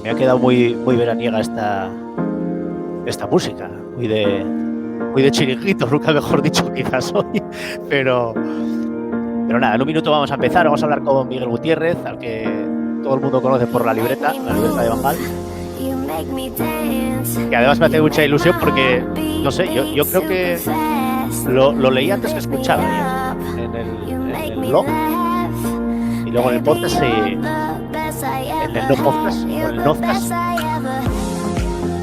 me ha quedado muy veraniega esta música, muy de chiringuitos, nunca mejor dicho quizás hoy, pero nada, en un minuto vamos a empezar, vamos a hablar con Miguel Gutiérrez, al que todo el mundo conoce por la libreta de Van Gaal, que además me hace mucha ilusión porque, no sé, yo creo que lo leí antes que escuchaba en el blog y luego en el podcast en el no podcast o en el nozcast.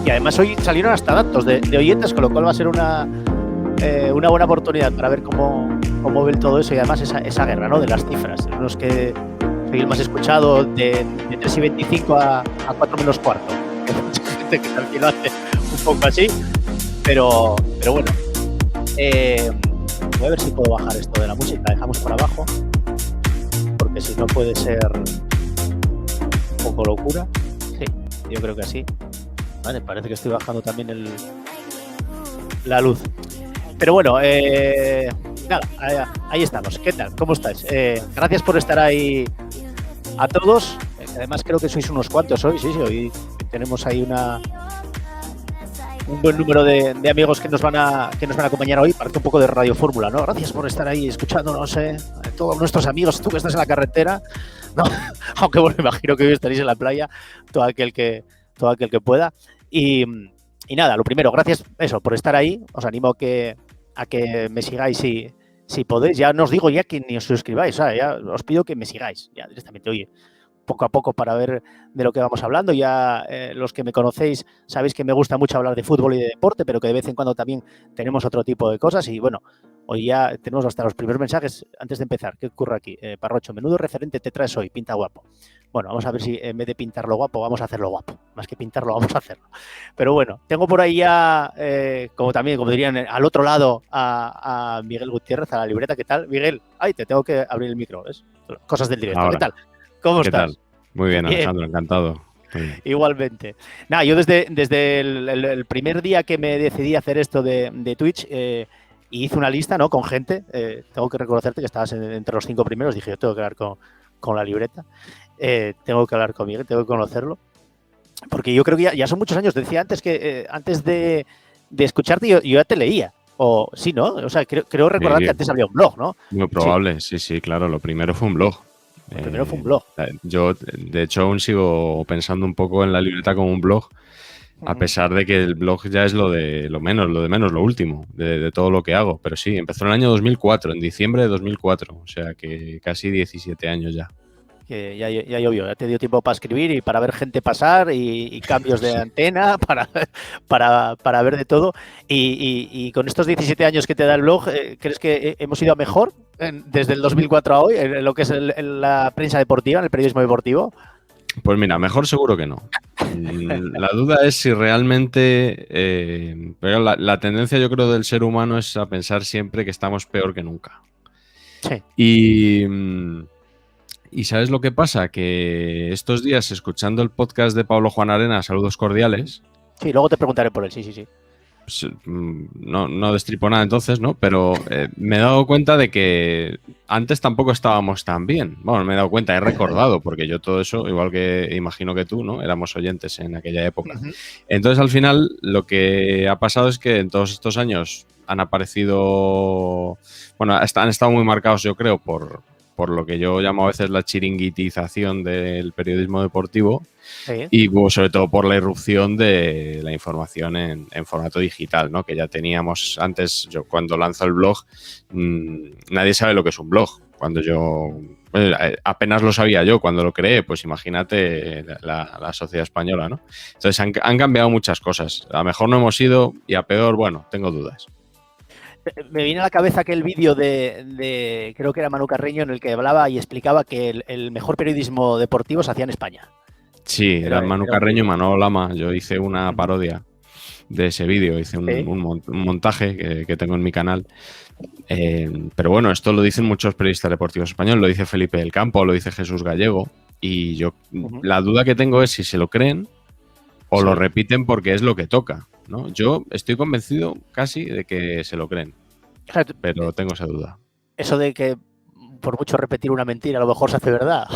Y además hoy salieron hasta datos de oyentes, con lo cual va a ser una buena oportunidad para ver cómo ven todo eso y además esa guerra, ¿no? De las cifras. Los que soy el más escuchado de 3:25 a 4 menos cuarto. Hay mucha gente que también lo hace un poco así, pero bueno. Voy a ver si puedo bajar esto de la música. Dejamos por abajo, porque si no puede ser un poco locura. Sí, yo creo que así. Vale, parece que estoy bajando también la luz. Pero bueno, nada, ahí estamos. ¿Qué tal? ¿Cómo estáis? Gracias por estar ahí a todos. Además creo que sois unos cuantos hoy. Sí, hoy tenemos ahí un buen número de amigos que nos van a acompañar hoy. Parece un poco de Radio Fórmula, ¿no? Gracias por estar ahí escuchándonos, todos nuestros amigos. Tú que estás en la carretera, ¿no? Aunque bueno, imagino que hoy estaréis en la playa, todo aquel que pueda. Y nada, lo primero, gracias por estar ahí. Os animo a que me sigáis si podéis. Ya no os digo ya que ni os suscribáis, ¿sabes? Ya os pido que me sigáis ya directamente, oye, poco a poco, para ver de lo que vamos hablando. Ya los que me conocéis sabéis que me gusta mucho hablar de fútbol y de deporte, pero que de vez en cuando también tenemos otro tipo de cosas. Y bueno, hoy ya tenemos hasta los primeros mensajes antes de empezar. ¿Qué ocurre aquí? Parrocho, menudo referente te traes hoy, pinta guapo. Bueno, vamos a ver si en vez de pintarlo guapo, vamos a hacerlo guapo. Más que pintarlo, vamos a hacerlo. Pero bueno, tengo por ahí ya, como dirían, al otro lado a Miguel Gutiérrez, a la libreta. ¿Qué tal, Miguel? Ay, te tengo que abrir el micro, ¿ves? Cosas del directo. Ahora. ¿Qué tal? ¿Cómo ¿Qué estás? Tal? Muy bien, Alejandro, encantado. Igualmente. Nada, yo desde el primer día que me decidí a hacer esto de Twitch, hice una lista, ¿no? Con gente. Tengo que reconocerte que estabas entre los 5 primeros. Dije, yo tengo que hablar con la libreta. Tengo que hablar con Miguel, tengo que conocerlo. Porque yo creo que ya son muchos años. Decía antes que antes de escucharte yo ya te leía. O sí, ¿no? O sea, creo recordar que antes había un blog, ¿no? Muy probable, sí, claro. Lo primero fue un blog. Primero fue un blog. Yo, de hecho, aún sigo pensando un poco en la libreta como un blog, a pesar de que el blog ya es lo de menos, lo último de todo lo que hago. Pero sí, empezó en el año 2004, en diciembre de 2004, o sea que casi 17 años ya. Que ya llovió, ya te dio tiempo para escribir y para ver gente pasar y cambios de antena, para ver de todo. Y con estos 17 años que te da el blog, ¿crees que hemos ido a mejor desde el 2004 a hoy en lo que es la prensa deportiva, en el periodismo deportivo? Pues mira, mejor seguro que no. La duda es si realmente... pero la tendencia, yo creo, del ser humano es a pensar siempre que estamos peor que nunca. Sí. Y ¿sabes lo que pasa? Que estos días, escuchando el podcast de Pablo Juan Arena, saludos cordiales. Sí, luego te preguntaré por él, sí. Pues, no destripo nada entonces, ¿no? Pero me he dado cuenta de que antes tampoco estábamos tan bien. Bueno, me he dado cuenta, he recordado, porque yo todo eso, igual que imagino que tú, ¿no? Éramos oyentes en aquella época. Uh-huh. Entonces, al final, lo que ha pasado es que en todos estos años han aparecido... Bueno, han estado muy marcados, yo creo, por lo que yo llamo a veces la chiringuitización del periodismo deportivo. Sí. Y sobre todo por la irrupción de la información en formato digital, ¿no? Que ya teníamos antes. Yo cuando lanzo el blog, nadie sabe lo que es un blog. Cuando apenas lo sabía yo cuando lo creé, pues imagínate la sociedad española, ¿no? Entonces han cambiado muchas cosas. A mejor no hemos ido y a peor, bueno, tengo dudas. Me viene a la cabeza aquel vídeo de creo que era Manu Carreño, en el que hablaba y explicaba que el mejor periodismo deportivo se hacía en España. Sí, era Manu Carreño y Manolo Lama. Yo hice una parodia de ese vídeo, hice un montaje que tengo en mi canal. Pero bueno, esto lo dicen muchos periodistas deportivos españoles, lo dice Felipe del Campo, lo dice Jesús Gallego. Y yo la duda que tengo es si se lo creen o lo repiten porque es lo que toca, ¿no? Yo estoy convencido casi de que se lo creen, pero tengo esa duda. Eso de que por mucho repetir una mentira a lo mejor se hace verdad.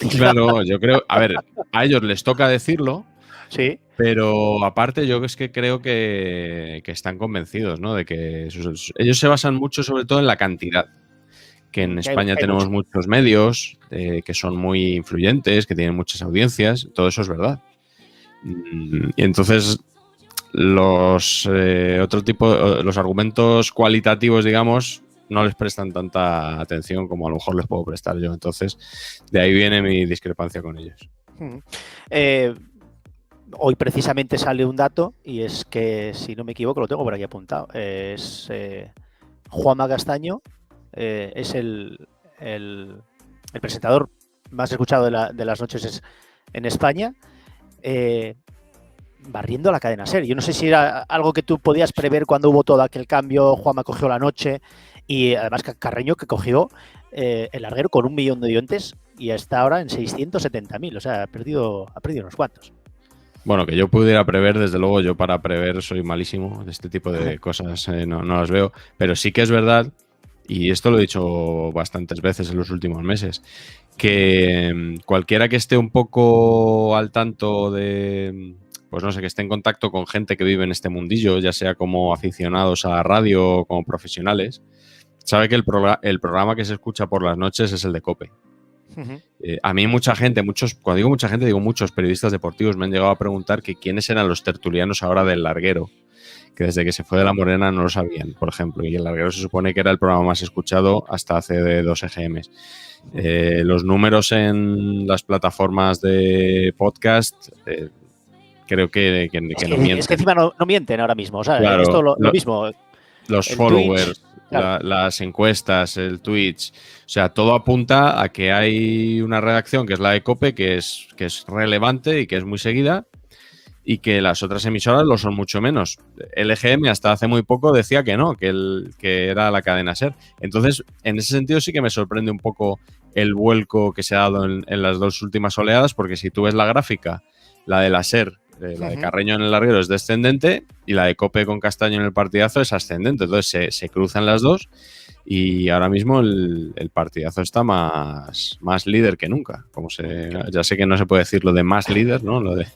Claro, yo creo, a ver, a ellos les toca decirlo, Sí. pero aparte yo es que creo que están convencidos, ¿no? De que ellos se basan mucho sobre todo en la cantidad. Que en España Hay tenemos mucho. muchos medios que son muy influyentes, que tienen muchas audiencias, todo eso es verdad. Y entonces los los argumentos cualitativos, digamos, no les prestan tanta atención como a lo mejor les puedo prestar yo. Entonces, de ahí viene mi discrepancia con ellos. Hoy precisamente sale un dato y es que, si no me equivoco, lo tengo por aquí apuntado. Es Juanma Castaño, es el presentador más escuchado de las noches en España, barriendo la cadena SER. Yo no sé si era algo que tú podías prever cuando hubo todo aquel cambio. Juanma cogió la noche y además Carreño, que cogió el larguero con 1 millón de oyentes y está ahora en 670.000. O sea, ha perdido unos cuantos. Bueno, que yo pudiera prever, desde luego, yo para prever soy malísimo, de este tipo de cosas no las veo, pero sí que es verdad, y esto lo he dicho bastantes veces en los últimos meses, que cualquiera que esté un poco al tanto de, pues no sé, que esté en contacto con gente que vive en este mundillo, ya sea como aficionados a la radio o como profesionales, sabe que el programa que se escucha por las noches es el de COPE. A mí mucha gente, cuando digo mucha gente, digo muchos periodistas deportivos me han llegado a preguntar que quiénes eran los tertulianos ahora del larguero, que desde que se fue de La Morena no lo sabían, por ejemplo, y el larguero se supone que era el programa más escuchado hasta hace 2 EGMs. Los números en las plataformas de podcast creo que no mienten. Es que encima no mienten ahora mismo. O sea, claro, esto lo mismo. Los followers, Twitch, claro. Las encuestas, el Twitch, o sea, todo apunta a que hay una redacción que es la de COPE, que es relevante y que es muy seguida, y que las otras emisoras lo son mucho menos. El EGM hasta hace muy poco decía que no, que era la cadena SER. Entonces, en ese sentido sí que me sorprende un poco el vuelco que se ha dado en las 2 últimas oleadas, porque si tú ves la gráfica, la de la SER, la de Carreño en el larguero es descendente y la de COPE con Castaño en el partidazo es ascendente. Entonces se cruzan las dos y ahora mismo el partidazo está más líder que nunca. Ya sé que no se puede decir lo de más líder, ¿no? Lo de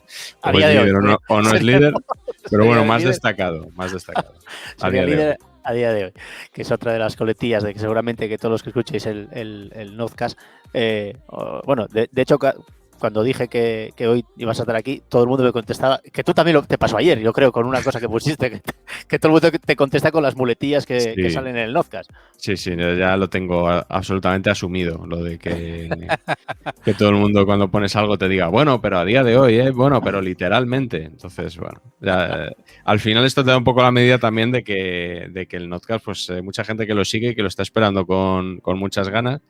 o es líder o no es líder, pero bueno, más destacado. Sería líder a día de hoy, que es otra de las coletillas de que seguramente que todos los que escuchéis el Nozcast, bueno, de hecho, cuando dije que hoy ibas a estar aquí, todo el mundo me contestaba, que tú también te pasó ayer, yo creo, con una cosa que pusiste, que todo el mundo te contesta con las muletillas que salen en el Nozcast. Sí, ya lo tengo absolutamente asumido, lo de que todo el mundo cuando pones algo te diga, bueno, pero a día de hoy, bueno, pero literalmente. Entonces, bueno, al final esto te da un poco la medida también de que el Nozcast, pues mucha gente que lo sigue y que lo está esperando con muchas ganas.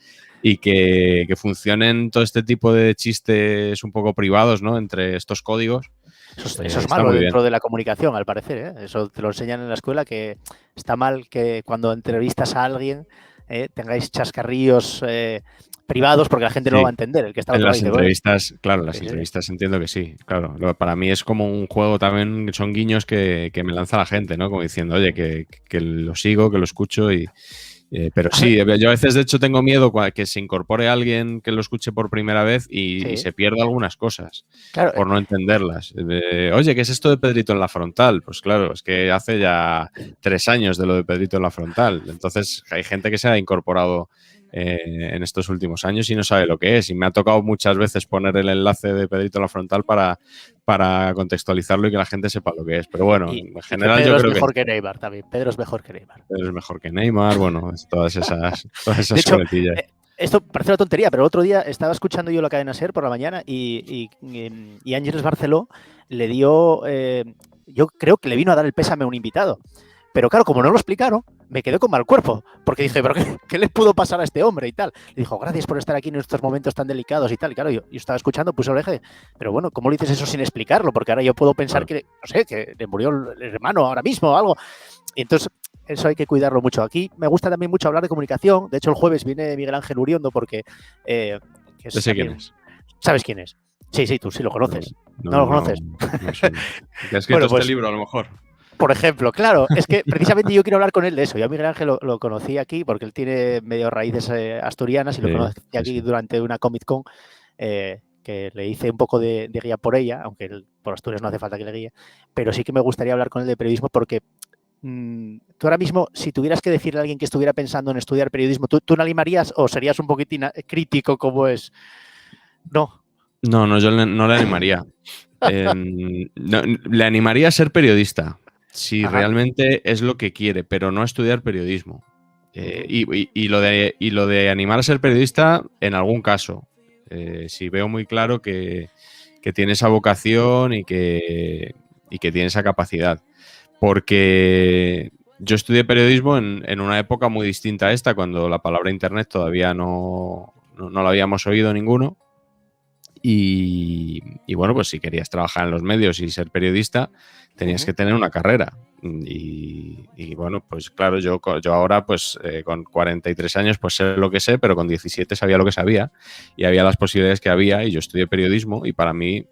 Y que funcionen todo este tipo de chistes un poco privados, ¿no? Entre estos códigos. Eso es malo dentro de la comunicación, al parecer, ¿eh? Eso te lo enseñan en la escuela, que está mal que cuando entrevistas a alguien tengáis chascarrillos privados, porque la gente no lo va a entender. El que está en las entrevistas, claro, las entrevistas entiendo que sí. Claro, para mí es como un juego también, son guiños que me lanza la gente, ¿no? Como diciendo, oye, que lo sigo, que lo escucho y... pero sí, yo a veces de hecho tengo miedo que se incorpore alguien que lo escuche por primera vez y se pierda algunas cosas por no entenderlas. Oye, ¿qué es esto de Pedrito en la frontal? Pues claro, es que hace ya 3 años de lo de Pedrito en la frontal. Entonces hay gente que se ha incorporado en estos últimos años y no sabe lo que es. Y me ha tocado muchas veces poner el enlace de Pedrito en la frontal para contextualizarlo y que la gente sepa lo que es. Pero bueno, en general Pedro yo creo es mejor que Neymar también. Pedro es mejor que Neymar. Pedro es mejor que Neymar, bueno, todas esas de hecho, coletillas. Esto parece una tontería, pero el otro día estaba escuchando yo la cadena SER por la mañana y Ángeles Barceló le dio, yo creo que le vino a dar el pésame a un invitado. Pero claro, como no lo explicaron, me quedé con mal cuerpo, porque dije, ¿pero qué le pudo pasar a este hombre y tal? Le dijo, gracias por estar aquí en estos momentos tan delicados y tal. Y claro, yo estaba escuchando, puse oreja, pero bueno, ¿cómo le dices eso sin explicarlo? Porque ahora yo puedo pensar que, no sé, que le murió el hermano ahora mismo o algo. Y entonces, eso hay que cuidarlo mucho. Aquí me gusta también mucho hablar de comunicación. De hecho, el jueves viene Miguel Ángel Uriondo porque... que es también, quién es. ¿Sabes quién es? Sí, tú sí lo conoces. ¿No lo conoces? No sé. ¿Te ha escrito este libro a lo mejor? Por ejemplo, claro, es que precisamente yo quiero hablar con él de eso. Yo a Miguel Ángel lo conocí aquí porque él tiene medio raíces asturianas y lo conocí aquí durante una Comic Con que le hice un poco de guía por ella, aunque por Asturias no hace falta que le guíe, pero sí que me gustaría hablar con él de periodismo porque tú ahora mismo, si tuvieras que decirle a alguien que estuviera pensando en estudiar periodismo, ¿tú no animarías o serías un poquitín crítico como es? No. No, yo no le animaría. No, le animaría a ser periodista, si realmente es lo que quiere, pero no a estudiar periodismo. Y lo de animar a ser periodista, en algún caso, si veo muy claro que tiene esa vocación y que tiene esa capacidad. Porque yo estudié periodismo en una época muy distinta a esta, cuando la palabra internet todavía no la habíamos oído ninguno. Y bueno, pues si querías trabajar en los medios y ser periodista, tenías que tener una carrera. Y bueno, pues claro, yo ahora pues con 43 años pues sé lo que sé, pero con 17 sabía lo que sabía y había las posibilidades que había y yo estudié periodismo y para mí,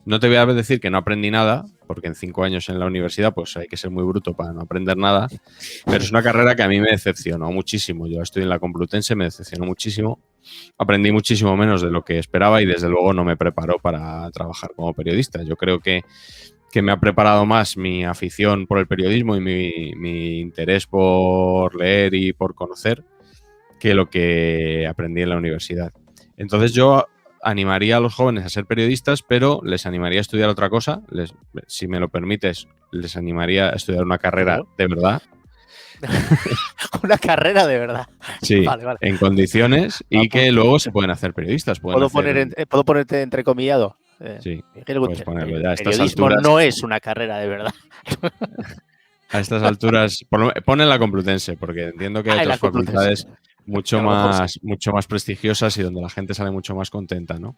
no te voy a decir que no aprendí nada, porque en 5 años en la universidad pues hay que ser muy bruto para no aprender nada, pero es una carrera que a mí me decepcionó muchísimo. Yo estoy en la Complutense, me decepcionó muchísimo. Aprendí muchísimo menos de lo que esperaba y desde luego no me preparó para trabajar como periodista. Yo creo que me ha preparado más mi afición por el periodismo y mi interés por leer y por conocer que lo que aprendí en la universidad. Entonces yo animaría a los jóvenes a ser periodistas, pero les animaría a estudiar otra cosa. Si me lo permites, les animaría a estudiar una carrera de verdad. Una carrera de verdad. Sí, vale. En condiciones y que luego se pueden hacer periodistas. ¿Puedo ponerte entrecomillado? Sí, puedes ponerlo ya. A estas alturas no es una carrera de verdad. A estas alturas, pon en la Complutense, porque entiendo que hay otras facultades mucho más prestigiosas y donde la gente sale mucho más contenta, ¿no?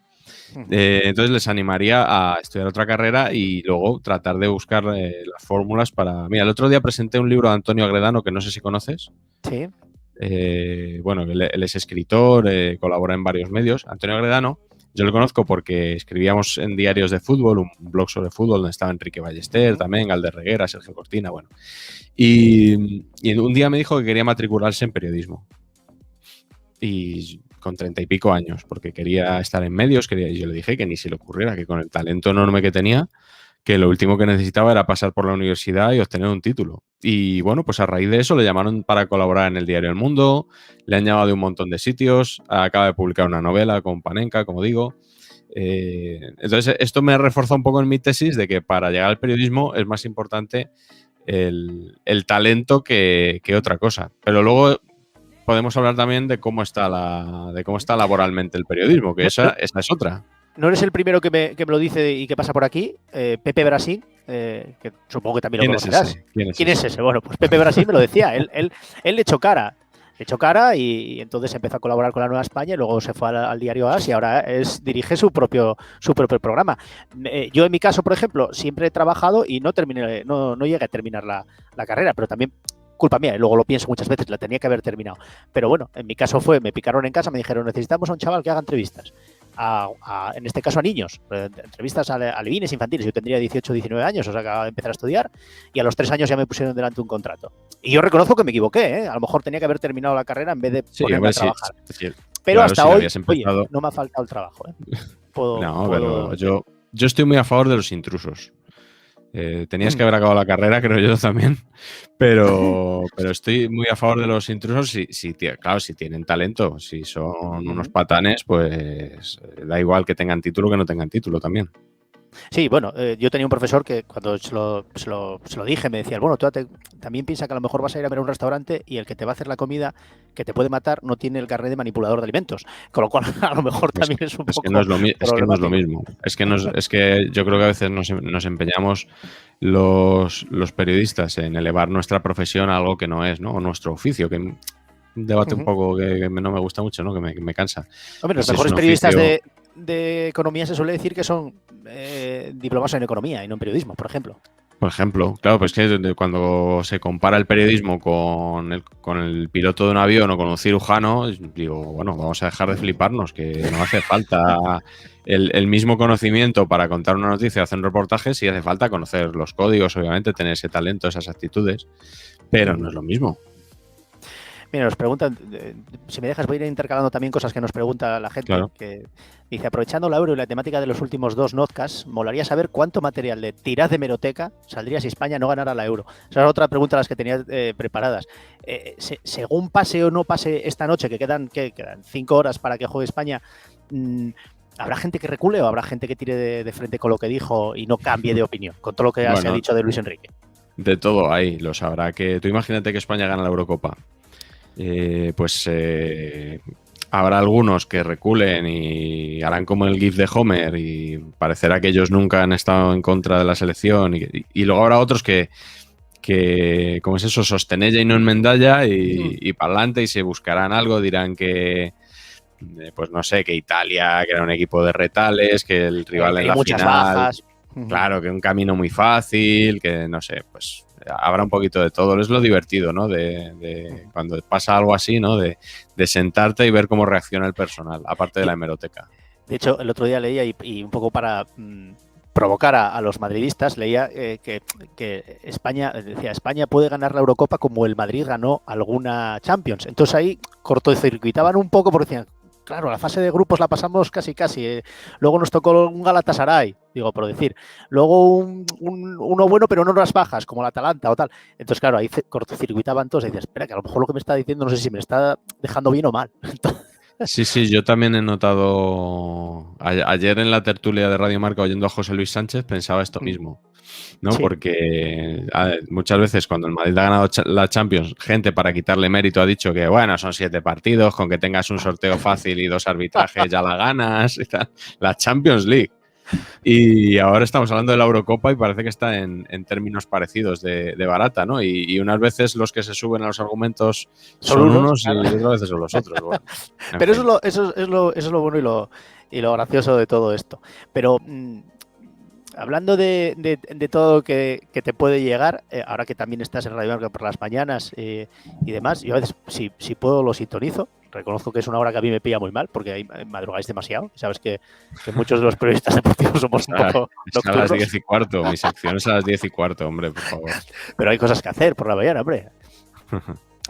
Entonces les animaría a estudiar otra carrera y luego tratar de buscar las fórmulas para... Mira, el otro día presenté un libro de Antonio Agredano, que no sé si conoces. Sí. Bueno, él es escritor, colabora en varios medios. Antonio Agredano, yo lo conozco porque escribíamos en diarios de fútbol, un blog sobre fútbol donde estaba Enrique Ballester, también Galder Reguera, Sergio Cortina, bueno. Y un día me dijo que quería matricularse en periodismo. Y con 30 y pico años, porque quería estar en medios, y yo le dije que ni se le ocurriera, que con el talento enorme que tenía, que lo último que necesitaba era pasar por la universidad y obtener un título. Y bueno, pues a raíz de eso le llamaron para colaborar en el diario El Mundo, le han llamado de un montón de sitios, acaba de publicar una novela con Panenka, como digo. Entonces esto me reforza un poco en mi tesis de que para llegar al periodismo es más importante el talento que otra cosa. Pero luego podemos hablar también de cómo está laboralmente el periodismo, que esa es otra. No eres el primero que me lo dice y que pasa por aquí. Pepe Brasín, que supongo que también lo conocerás. ¿Quién es ese? Bueno, pues Pepe Brasín me lo decía. Él le echó cara. Le echó cara y entonces empezó a colaborar con la Nueva España y luego se fue al diario AS y ahora dirige su propio programa. Yo en mi caso, por ejemplo, siempre he trabajado y no llegué a terminar la carrera, pero también culpa mía, y luego lo pienso muchas veces, la tenía que haber terminado. Pero bueno, en mi caso me picaron en casa, me dijeron, necesitamos a un chaval que haga entrevistas. En este caso a niños, entrevistas a alevines infantiles. Yo tendría 18 o 19 años, o sea, acababa de empezar a estudiar y a los 3 años ya me pusieron delante un contrato. Y yo reconozco que me equivoqué, ¿eh? A lo mejor tenía que haber terminado la carrera en vez de ponerme a trabajar. Sí, pero claro, hasta hoy, oye, no me ha faltado el trabajo, ¿eh? Pero yo estoy muy a favor de los intrusos. Tenías que haber acabado la carrera, creo yo también, pero estoy muy a favor de los intrusos claro, si tienen talento, si son unos patanes, pues da igual que tengan título que no tengan título también. Sí, bueno, yo tenía un profesor que cuando se lo dije me decía, bueno, tú también piensa que a lo mejor vas a ir a ver a un restaurante y el que te va a hacer la comida que te puede matar no tiene el carnet de manipulador de alimentos, con lo cual a lo mejor también es un poco... Es que no es lo mismo. Es que yo creo que a veces nos empeñamos los periodistas en elevar nuestra profesión a algo que no es, ¿no? O nuestro oficio, que un debate un poco que no me gusta mucho, ¿no? Que me cansa. Hombre, los mejores periodistas de economía se suele decir que son diplomados en economía y no en periodismo, por ejemplo. Por ejemplo, claro, pues que cuando se compara el periodismo con el piloto de un avión o con un cirujano, digo, bueno, vamos a dejar de fliparnos, que no hace falta el mismo conocimiento para contar una noticia o hacer un reportaje, sí hace falta conocer los códigos, obviamente, tener ese talento, esas actitudes, pero no es lo mismo. Mira, nos preguntan, si me dejas voy a ir intercalando también cosas que nos pregunta la gente, Claro. que dice, aprovechando la Euro y la temática de los últimos dos notcasts, molaría saber cuánto material de tirad de hemeroteca saldría si España no ganara la Euro. Esa es otra pregunta de las que tenía preparadas. Según pase o no pase esta noche, que quedan 5 horas para que juegue España, ¿habrá gente que recule o habrá gente que tire de frente con lo que dijo y no cambie de opinión, con todo lo que se ha dicho de Luis Enrique? De todo hay, lo sabrá. Que tú imagínate que España gana la Eurocopa. Habrá algunos que reculen y harán como el GIF de Homer y parecerá que ellos nunca han estado en contra de la selección. Y luego habrá otros que ¿cómo es eso? Sostenella y no enmendalla y para adelante y se buscarán algo, dirán que pues no sé, que Italia, que era un equipo de retales, que el rival en la muchas final, bajas. claro, que un camino muy fácil, que no sé, pues habrá un poquito de todo. Es lo divertido, ¿no? De cuando pasa algo así, ¿no? De sentarte y ver cómo reacciona el personal, aparte de la hemeroteca. De hecho, el otro día leía y un poco para provocar a los madridistas, leía que España puede ganar la Eurocopa como el Madrid ganó alguna Champions. Entonces ahí cortocircuitaban un poco porque decían, claro, la fase de grupos la pasamos casi. Luego nos tocó un Galatasaray, digo, por decir. Luego uno bueno, pero no las bajas, como el Atalanta o tal. Entonces, claro, ahí cortocircuitaban todos y dices, espera, que a lo mejor lo que me está diciendo no sé si me está dejando bien o mal. Sí, yo también he notado. Ayer en la tertulia de Radio Marca, oyendo a José Luis Sánchez, pensaba esto mismo, ¿no? Sí. Porque muchas veces cuando el Madrid ha ganado la Champions, gente para quitarle mérito ha dicho que, bueno, son 7 partidos, con que tengas un sorteo fácil y 2 arbitrajes ya la ganas y tal. La Champions League. Y ahora estamos hablando de la Eurocopa y parece que está en términos parecidos de barata, ¿no? Y unas veces los que se suben a los argumentos son unos claro. Y otras veces son los otros. Bueno, pero eso es lo bueno y lo gracioso de todo esto. Pero hablando de todo lo que te puede llegar, ahora que también estás en Radio Marca por las mañanas y demás, yo a veces si puedo lo sintonizo. Reconozco que es una hora que a mí me pilla muy mal porque ahí madrugáis demasiado. Sabes que muchos de los periodistas deportivos somos un poco nocturnos. A las 10:15. Mi sección es a las 10:15, hombre, por favor. Pero hay cosas que hacer por la mañana, hombre.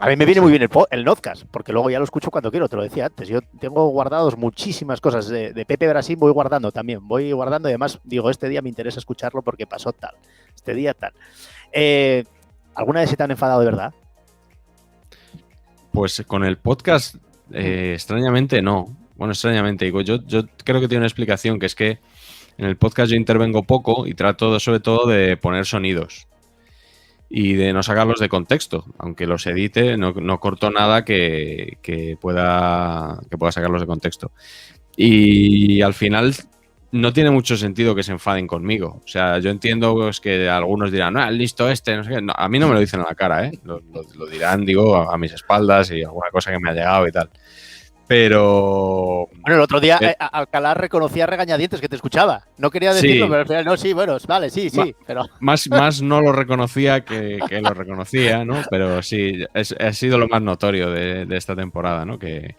A mí me viene muy bien el podcast, porque luego ya lo escucho cuando quiero, te lo decía antes. Yo tengo guardados muchísimas cosas. De Pepe Brasil voy guardando también. Voy guardando y además digo, este día me interesa escucharlo porque pasó tal. Este día tal. ¿Alguna vez se te han enfadado de verdad? Pues con el podcast... extrañamente no. Bueno, extrañamente digo, yo creo que tiene una explicación, que es que en el podcast yo intervengo poco y trato sobre todo de poner sonidos y de no sacarlos de contexto, aunque los edite, no corto nada que pueda sacarlos de contexto. Y al final no tiene mucho sentido que se enfaden conmigo. O sea, yo entiendo pues, que algunos dirán, listo este, no sé qué. No, a mí no me lo dicen a la cara, ¿eh? Lo dirán, digo, a mis espaldas y alguna cosa que me ha llegado y tal. Pero... Bueno, el otro día Alcalá reconocía regañadientes que te escuchaba. No quería decirlo, sí. Pero al final, no, sí, bueno, vale, sí, pero... Más no lo reconocía que lo reconocía, ¿no? Pero sí, ha sido lo más notorio de esta temporada, ¿no? Que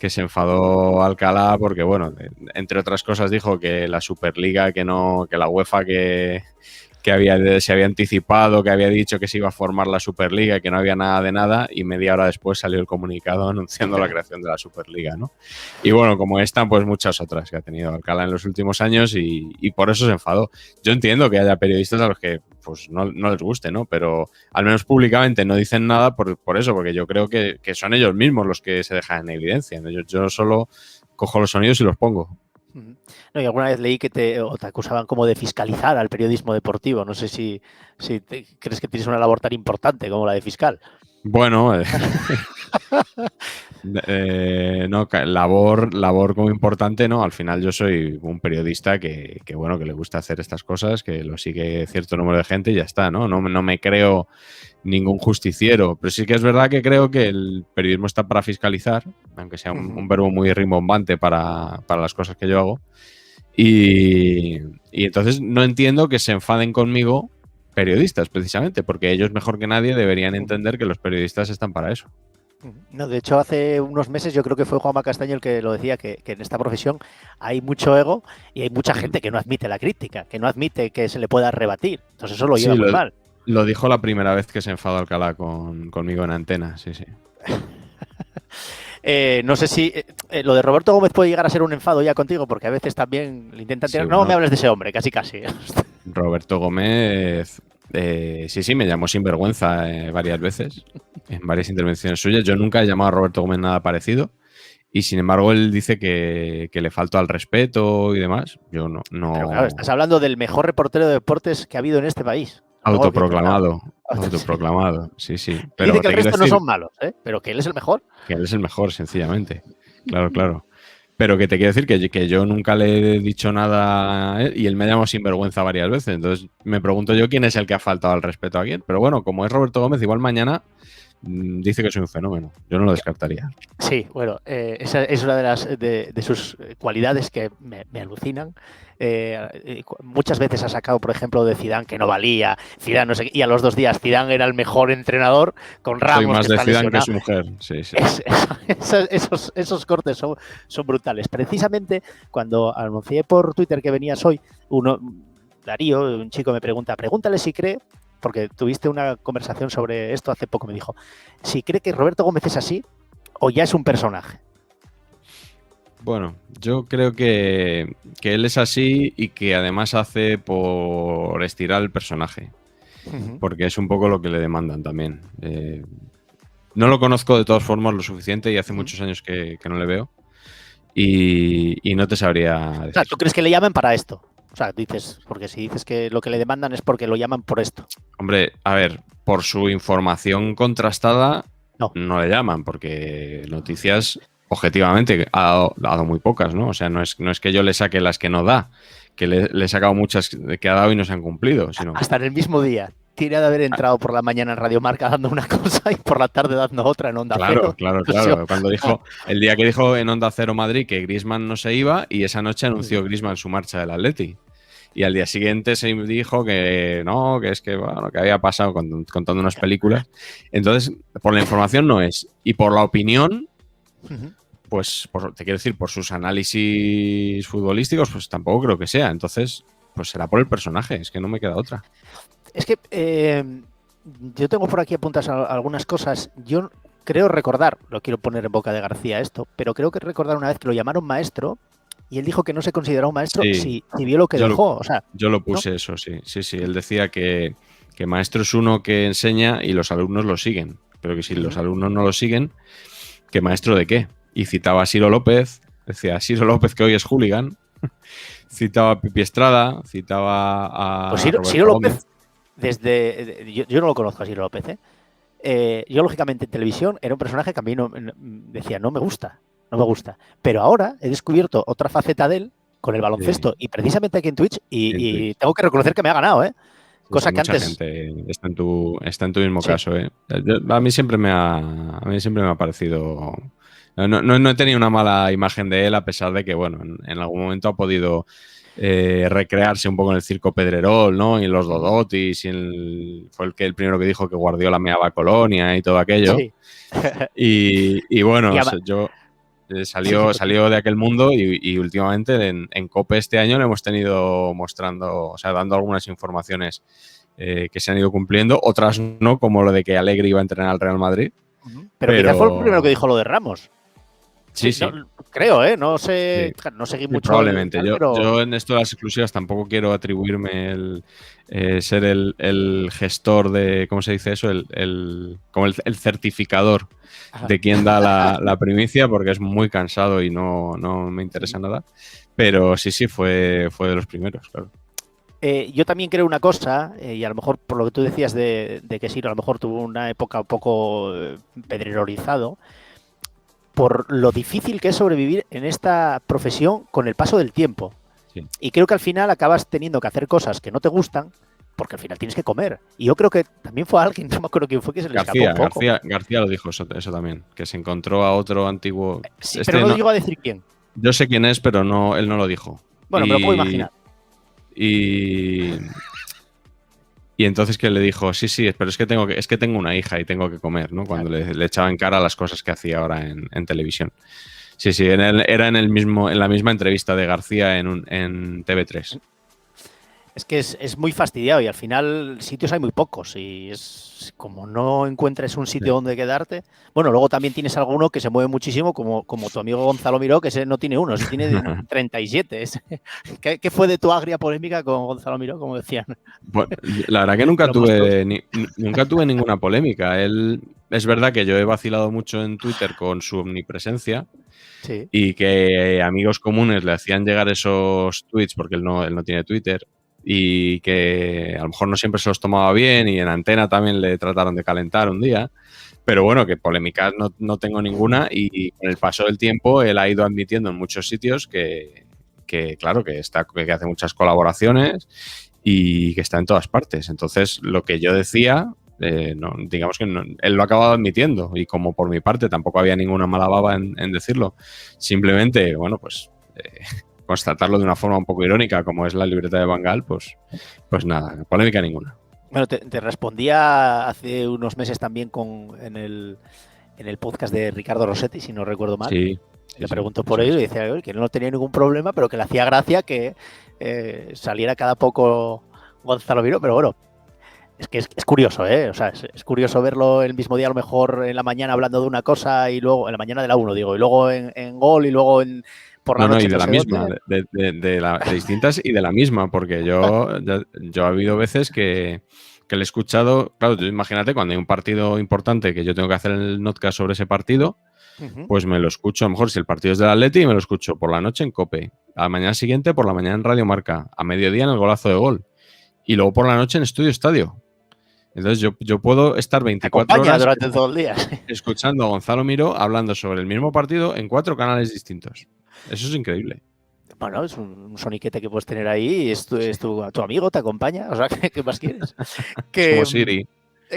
se enfadó Alcalá porque, bueno, entre otras cosas dijo que la Superliga, que la UEFA que se había anticipado, que había dicho que se iba a formar la Superliga y que no había nada de nada, y media hora después salió el comunicado anunciando la creación de la Superliga, ¿no? Y bueno, como esta, pues muchas otras que ha tenido Alcalá en los últimos años y por eso se enfadó. Yo entiendo que haya periodistas a los que pues no les guste, ¿no? Pero al menos públicamente no dicen nada por eso, porque yo creo que son ellos mismos los que se dejan en evidencia, ¿no? Yo solo cojo los sonidos y los pongo. No, y alguna vez leí que te acusaban como de fiscalizar al periodismo deportivo. No sé si crees que tienes una labor tan importante como la de fiscal. Bueno, no, labor como importante, no. Al final yo soy un periodista que bueno, que le gusta hacer estas cosas, que lo sigue cierto número de gente y ya está, ¿no? No me creo ningún justiciero, pero sí que es verdad que creo que el periodismo está para fiscalizar, aunque sea un verbo muy rimbombante para las cosas que yo hago. Y entonces no entiendo que se enfaden conmigo periodistas, precisamente, porque ellos mejor que nadie deberían entender que los periodistas están para eso. No, de hecho, hace unos meses yo creo que fue Juanma Castaño el que lo decía, que en esta profesión hay mucho ego y hay mucha gente que no admite la crítica, que no admite que se le pueda rebatir. Entonces eso lo lleva muy mal. Lo dijo la primera vez que se enfadó Alcalá conmigo en antena, sí. No sé si lo de Roberto Gómez puede llegar a ser un enfado ya contigo, porque a veces también le intentan Sí, tirar. No me bueno, hables de ese hombre, casi casi. Roberto Gómez, sí, me llamó sinvergüenza varias veces, en varias intervenciones suyas. Yo nunca he llamado a Roberto Gómez nada parecido y sin embargo él dice que le falta al respeto y demás. Yo no, Pero claro, no. estás hablando del mejor reportero de deportes que ha habido en este país. Luego que tendrá. Autoproclamado, Sí. autoproclamado, sí, sí. Que dice Pero que el te quiero resto no decir son malos, ¿eh? Pero que él es el mejor. que él es el mejor, sencillamente. Claro, claro. Pero que te quiero decir que yo nunca le he dicho nada a él y él me ha llamado sinvergüenza varias veces. Entonces me pregunto yo quién es el que ha faltado al respeto a quién. Pero bueno, como es Roberto Gómez, igual mañana dice que soy un fenómeno. Yo no lo descartaría. Sí, bueno, esa es una de sus cualidades que me alucinan. Muchas veces ha sacado, por ejemplo, de Zidane que no valía, Zidane no sé qué, y a los 2 días Zidane era el mejor entrenador con Soy Ramos que más de está Zidane que lesionado. su mujer. Sí, sí. Esos cortes son brutales. Precisamente cuando anuncié por Twitter que venías hoy, Darío, un chico me pregúntale si cree, porque tuviste una conversación sobre esto hace poco, me dijo, si cree que Roberto Gómez es así o ya es un personaje. Bueno, yo creo que él es así y que además hace por estirar el personaje. Porque es un poco lo que le demandan también. No lo conozco de todas formas lo suficiente y hace muchos años que no le veo. Y no te sabría O sea, decir. ¿tú crees que le llaman para esto? O sea, dices, porque si dices que lo que le demandan es porque lo llaman por esto. Hombre, a ver, por su información contrastada No. no le llaman, porque noticias, objetivamente, ha dado muy pocas, ¿no? O sea, no es que yo le saque las que no da, que le he sacado muchas que ha dado y no se han cumplido, sino... Hasta en el mismo día. Tiene de haber entrado por la mañana en Radio Marca dando una cosa y por la tarde dando otra en Onda Claro, Cero. claro, claro. Cuando dijo, el día que dijo en Onda Cero Madrid que Griezmann no se iba y esa noche anunció Griezmann su marcha del Atleti. Y al día siguiente se dijo que no, que es que, bueno, que había pasado contando unas películas. Entonces, por la información no es. Y por la opinión, pues te quiero decir, por sus análisis futbolísticos, pues tampoco creo que sea. Entonces, pues será por el personaje, es que no me queda otra. Es que yo tengo por aquí apuntas algunas cosas. Yo creo recordar, lo quiero poner en boca de García esto, pero creo que recordar una vez que lo llamaron maestro y él dijo que no se consideraba un maestro si vio lo que dejó. O sea, yo lo puse, ¿no? Eso, sí. Sí. Él decía que maestro es uno que enseña y los alumnos lo siguen. Pero que si los alumnos no lo siguen, ¿que maestro de qué? Y citaba a Siro López, decía Siro López que hoy es hooligan, citaba a Pipi Estrada, citaba a pues Siro López. Yo no lo conozco a Siro López, yo lógicamente en televisión era un personaje que a mí decía no me gusta, pero ahora he descubierto otra faceta de él con el baloncesto y precisamente aquí en Twitch y tengo que reconocer que me ha ganado, cosa que mucha antes gente está en tu mismo caso, a mí siempre me ha parecido, no he tenido una mala imagen de él, a pesar de que bueno, en algún momento ha podido recrearse un poco en el circo Pedrerol, ¿no? Y los Dodotis, fue el primero que dijo que Guardiola meaba Colonia y todo aquello. Sí. y bueno, yo salió de aquel mundo y últimamente en COPE este año le hemos tenido mostrando, o sea, dando algunas informaciones que se han ido cumpliendo, otras no, como lo de que Allegri iba a entrenar al Real Madrid. Pero quizás fue el primero que dijo lo de Ramos. Sí. No, creo, no sé, sí. No seguí mucho. Probablemente. Yo en esto de las exclusivas tampoco quiero atribuirme ser el gestor de, ¿cómo se dice eso? Como el certificador de quién da la primicia, porque es muy cansado y no me interesa nada. Pero sí, fue de los primeros, claro. Yo también creo una cosa, y a lo mejor por lo que tú decías de que Siro a lo mejor tuvo una época un poco pedrerorizado, por lo difícil que es sobrevivir en esta profesión con el paso del tiempo. Sí. Y creo que al final acabas teniendo que hacer cosas que no te gustan, porque al final tienes que comer. Y yo creo que también fue alguien, no me acuerdo quién fue, que se le escapó un poco. García lo dijo eso también, que se encontró a otro antiguo... Sí, pero no digo a decir quién. Yo sé quién es, pero él no lo dijo. Bueno, me lo puedo imaginar. Y entonces que le dijo, sí, pero es que tengo una hija y tengo que comer, ¿no? Cuando le echaba en cara las cosas que hacía ahora en televisión. Sí, era en la misma entrevista de García en TV3. Es que es muy fastidiado y al final sitios hay muy pocos y es como no encuentres un sitio donde quedarte. Bueno, luego también tienes alguno que se mueve muchísimo, como tu amigo Gonzalo Miró, que ese no tiene uno, ese tiene 37. ¿Qué fue de tu agria polémica con Gonzalo Miró, como decían? Bueno, la verdad que nunca tuve ninguna polémica. Es verdad que yo he vacilado mucho en Twitter con su omnipresencia Sí. y que amigos comunes le hacían llegar esos tweets porque él no tiene Twitter y que a lo mejor no siempre se los tomaba bien y en antena también le trataron de calentar un día. Pero bueno, que polémicas no tengo ninguna y con el paso del tiempo él ha ido admitiendo en muchos sitios que claro, que hace muchas colaboraciones y que está en todas partes. Entonces, lo que yo decía, digamos que él lo ha acabado admitiendo y como por mi parte tampoco había ninguna mala baba en decirlo, simplemente, bueno, pues constatarlo de una forma un poco irónica como es la libreta de Bangal, pues nada, polémica ninguna. Bueno, te respondía hace unos meses también en el podcast de Ricardo Rossetti, si no recuerdo mal. Sí. Le preguntó por ello y decía que no tenía ningún problema, pero que le hacía gracia que saliera cada poco Gonzalo Miró, pero bueno, es que es curioso, ¿eh? O sea, es curioso verlo el mismo día, a lo mejor en la mañana hablando de una cosa y luego, en la mañana de la 1, digo, y luego en Gol y luego por la noche. Y de la misma, de distintas y de la misma, porque yo ha habido veces que le he escuchado, claro, tú imagínate cuando hay un partido importante que yo tengo que hacer el notcast sobre ese partido, pues me lo escucho, a lo mejor si el partido es del Atleti, me lo escucho por la noche en COPE, a la mañana siguiente por la mañana en Radio Marca, a mediodía en el Golazo de Gol, y luego por la noche en Estudio Estadio. Entonces yo puedo estar 24 horas durante todo el día escuchando a Gonzalo Miró hablando sobre el mismo partido en 4 canales distintos. Eso es increíble. Bueno, es un soniquete que puedes tener ahí, es tu amigo, te acompaña, o sea, ¿qué más quieres? Es como Siri.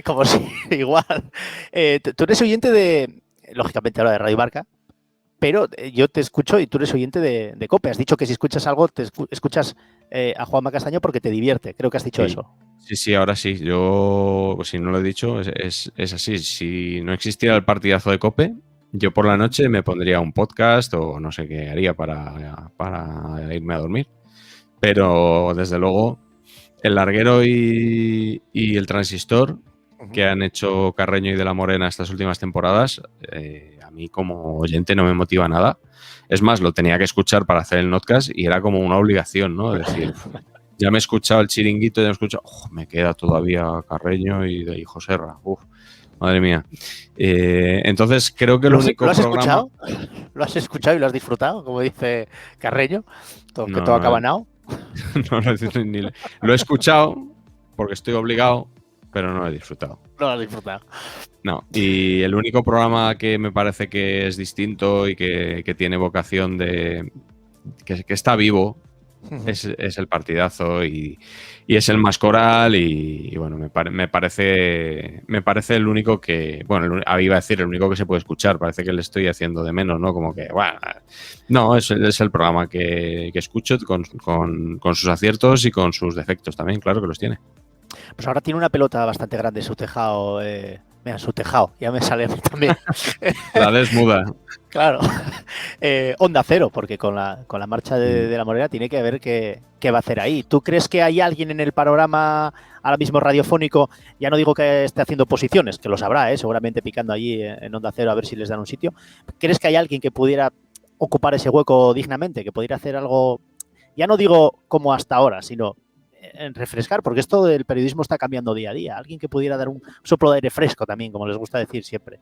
Como si, igual. Tú eres oyente lógicamente ahora de Radio Marca, pero yo te escucho y tú eres oyente de COPE. Has dicho que si escuchas algo, escuchas a Juanma Castaño porque te divierte. Creo que has dicho eso. Sí, ahora sí. Yo, pues, si no lo he dicho, es así. Si no existiera el partidazo de COPE, yo por la noche me pondría un podcast o no sé qué haría para irme a dormir. Pero, desde luego, el Larguero y el Transistor que han hecho Carreño y De la Morena estas últimas temporadas, a mí como oyente no me motiva nada. Es más, lo tenía que escuchar para hacer el notcast y era como una obligación, ¿no? Es decir, ya me he escuchado el Chiringuito, ya me he escuchado, me queda todavía Carreño y José Serra. Madre mía. Entonces creo que el único programa... ¿Lo has escuchado y lo has disfrutado? Como dice Carreño, que todo acaba now. No, lo he escuchado porque estoy obligado, pero no lo he disfrutado. No lo has disfrutado. No, y el único programa que me parece que es distinto y que tiene vocación de... que está vivo es el partidazo y es el más coral y bueno, me parece el único que... Bueno, iba a decir el único que se puede escuchar, parece que le estoy haciendo de menos, ¿no? Como que, bueno... No, es el programa que escucho con sus aciertos y con sus defectos también, claro que los tiene. Pues ahora tiene una pelota bastante grande en su tejado. Mira, su tejado, ya me sale a mí también. La desmuda. Claro. Onda Cero, porque con la marcha de la Morena tiene que ver qué va a hacer ahí. ¿Tú crees que hay alguien en el panorama ahora mismo radiofónico? Ya no digo que esté haciendo posiciones, que lo sabrá, seguramente picando allí en Onda Cero a ver si les dan un sitio. ¿Crees que hay alguien que pudiera ocupar ese hueco dignamente, que pudiera hacer algo, ya no digo como hasta ahora, sino en refrescar, porque esto del periodismo está cambiando día a día? Alguien que pudiera dar un soplo de aire fresco también, como les gusta decir siempre.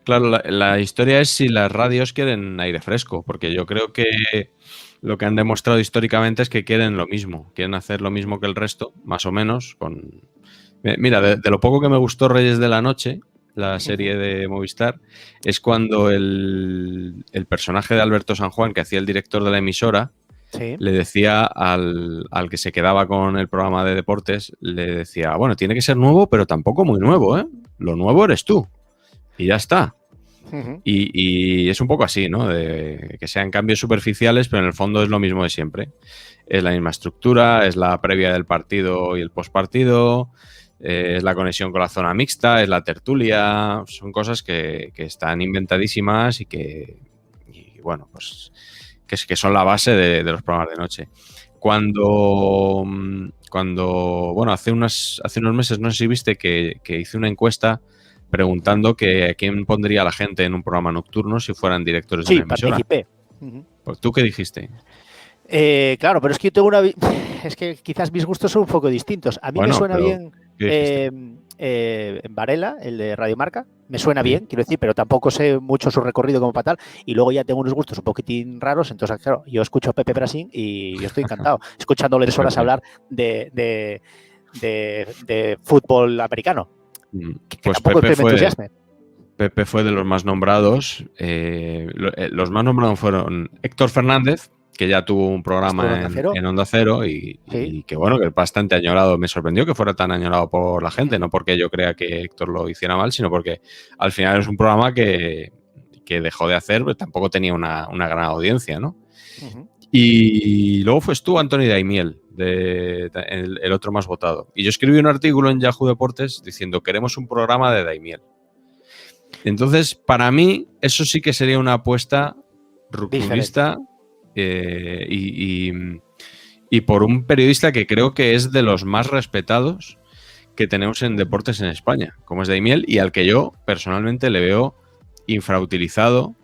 Claro, la historia es si las radios quieren aire fresco, porque yo creo que lo que han demostrado históricamente es que quieren lo mismo, quieren hacer lo mismo que el resto, más o menos. Mira, de lo poco que me gustó Reyes de la Noche, la serie de Movistar, es cuando el personaje de Alberto San Juan, que hacía el director de la emisora, sí, le decía al que se quedaba con el programa de deportes, le decía, bueno, tiene que ser nuevo, pero tampoco muy nuevo, ¿eh? Lo nuevo eres tú. Y ya está. Y es un poco así, ¿no? De que sean cambios superficiales, pero en el fondo es lo mismo de siempre. Es la misma estructura, es la previa del partido y el postpartido, es la conexión con la zona mixta, es la tertulia. Son cosas que están inventadísimas y bueno, pues que son la base de los programas de noche. bueno, hace unos meses, no sé si viste que hice una encuesta preguntando que a quién pondría la gente en un programa nocturno si fueran directores de Sí, una emisora. participé. Pues, ¿tú qué dijiste? Claro, pero es que yo tengo es que quizás mis gustos son un poco distintos. A mí me Bueno, suena pero bien ¿qué dijiste? Varela, el de Radio Marca. Me suena Sí. bien, quiero decir, pero tampoco sé mucho su recorrido como para tal. Y luego ya tengo unos gustos un poquitín raros. Entonces, claro, yo escucho a Pepe Brasín y yo estoy encantado escuchándole 3 horas Pepe. hablar de fútbol americano. Que Pues tampoco es que me entusiasme. Pepe fue de los más nombrados. Los más nombrados fueron Héctor Fernández, que ya tuvo un Esto en programa Onda Cero. en Onda Cero Sí. y que bueno, que es bastante añorado. Me sorprendió que fuera tan añorado por la gente, no porque yo crea que Héctor lo hiciera mal, sino porque al final es un programa que dejó de hacer, pero tampoco tenía una gran audiencia, ¿no? Y luego fues tú, Antoni Daimiel, el otro más votado. Y yo escribí un artículo en Yahoo Deportes diciendo: queremos un programa de Daimiel. Entonces, para mí, eso sí que sería una apuesta rupturista y por un periodista que creo que es de los más respetados que tenemos en deportes en España, como es Daimiel, y al que yo personalmente le veo infrautilizado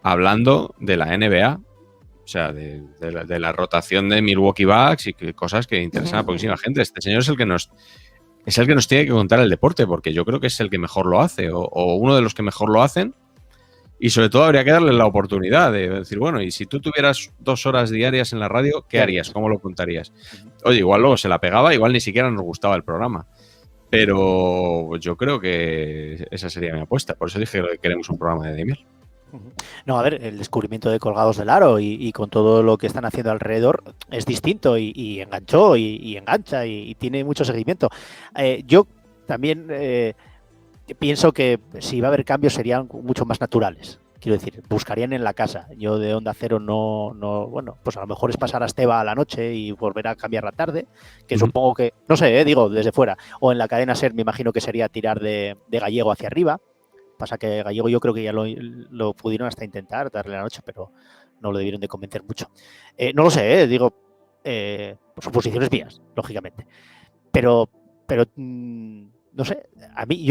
hablando de la NBA, o sea, de la rotación de Milwaukee Bucks y cosas que interesan a poquísima gente. Este señor es el que nos tiene que contar el deporte, porque yo creo que es el que mejor lo hace, o uno de los que mejor lo hacen, y sobre todo habría que darle la oportunidad de decir, bueno, y si tú tuvieras 2 horas diarias en la radio, ¿qué harías? ¿Cómo lo contarías? Oye, igual luego se la pegaba, igual ni siquiera nos gustaba el programa, pero yo creo que esa sería mi apuesta, por eso dije que queremos un programa de Daimiel. No, a ver, el descubrimiento de Colgados del Aro y con todo lo que están haciendo alrededor es distinto y enganchó y engancha y tiene mucho seguimiento. Yo también pienso que si va a haber cambios serían mucho más naturales. Quiero decir, buscarían en la casa. Yo de Onda Cero bueno, pues a lo mejor es pasar a Esteba a la noche y volver a cambiar la tarde, que supongo que, no sé, digo, desde fuera. O en la cadena SER me imagino que sería tirar de Gallego hacia arriba. Pasa que Gallego yo creo que ya lo pudieron hasta intentar darle la noche, pero no lo debieron de convencer mucho. No lo sé, digo, suposiciones mías, lógicamente. Pero no sé, a mí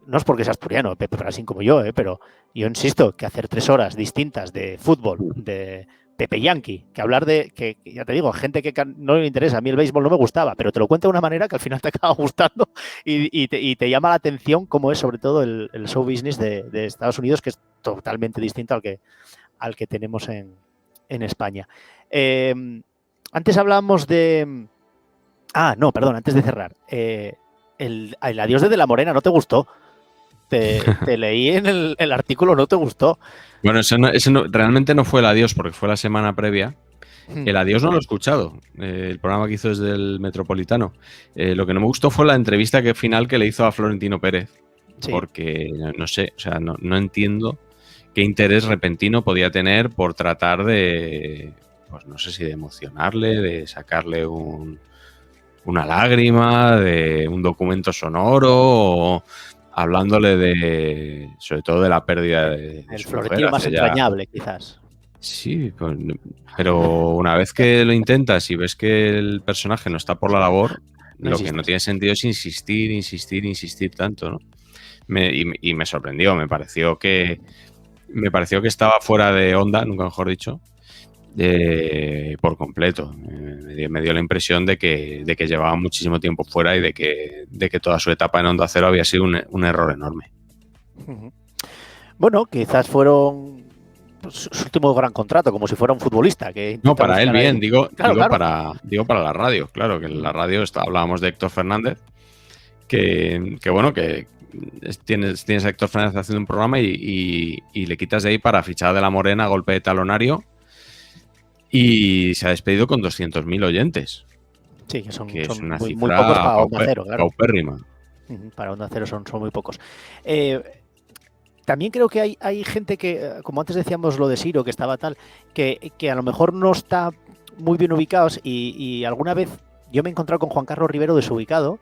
no es porque seas asturiano, Pepe Brasín como yo, pero yo insisto que hacer 3 horas distintas de fútbol, de Pepe Yankee, que hablar que ya te digo, gente que no le interesa, a mí el béisbol no me gustaba, pero te lo cuenta de una manera que al final te acaba gustando y te llama la atención cómo es sobre todo el show business de Estados Unidos, que es totalmente distinto al que tenemos en España. Antes hablábamos de... no, perdón, antes de cerrar. El adiós de la Morena, ¿no te gustó? Te leí en el artículo, no te gustó. Bueno, realmente no fue el adiós, porque fue la semana previa. El adiós no lo he escuchado, el programa que hizo desde el Metropolitano. Lo que no me gustó fue la entrevista final que le hizo a Florentino Pérez, sí. Porque no sé, o sea, no entiendo qué interés repentino podía tener por tratar de, pues no sé si de emocionarle, de sacarle una lágrima, de un documento sonoro o hablándole sobre todo de la pérdida de el su Florentino mujer, más entrañable, quizás. Sí, pues, pero una vez que lo intentas y ves que el personaje no está por la labor, lo que no tiene sentido es insistir tanto, ¿no? Y me sorprendió, me pareció que estaba fuera de onda, nunca mejor dicho, por completo. Me dio la impresión de que llevaba muchísimo tiempo fuera y de que toda su etapa en Onda Cero había sido un error enorme. Bueno, quizás fueron su último gran contrato, como si fuera un futbolista. No, para él bien, digo claro. Para la radio, claro, que en la radio hablábamos de Héctor Fernández, que bueno, que tienes a Héctor Fernández haciendo un programa y le quitas de ahí para fichar de la Morena a golpe de talonario. Y se ha despedido con 200.000 oyentes. Sí, que son una muy cifra pocos para Onda Cero, claro. Paupérrima. Para Onda Cero son muy pocos. También creo que hay gente que, como antes decíamos lo de Siro, que estaba tal, que a lo mejor no está muy bien ubicados y alguna vez yo me he encontrado con Juan Carlos Rivero desubicado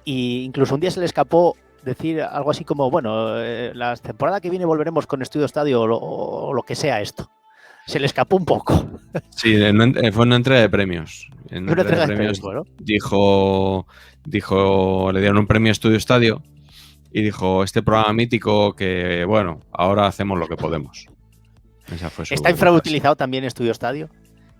e incluso un día se le escapó decir algo así como, bueno, la temporada que viene volveremos con Estudio Estadio o lo que sea esto. Se le escapó un poco. Sí, fue una entrega de premios. En Una una entrega entrega de de premios premios, ¿no? dijo, le dieron un premio Estudio Estadio y dijo, este programa mítico que, bueno, ahora hacemos lo que podemos. Esa fue su Está frase. infrautilizado también Estudio Estadio.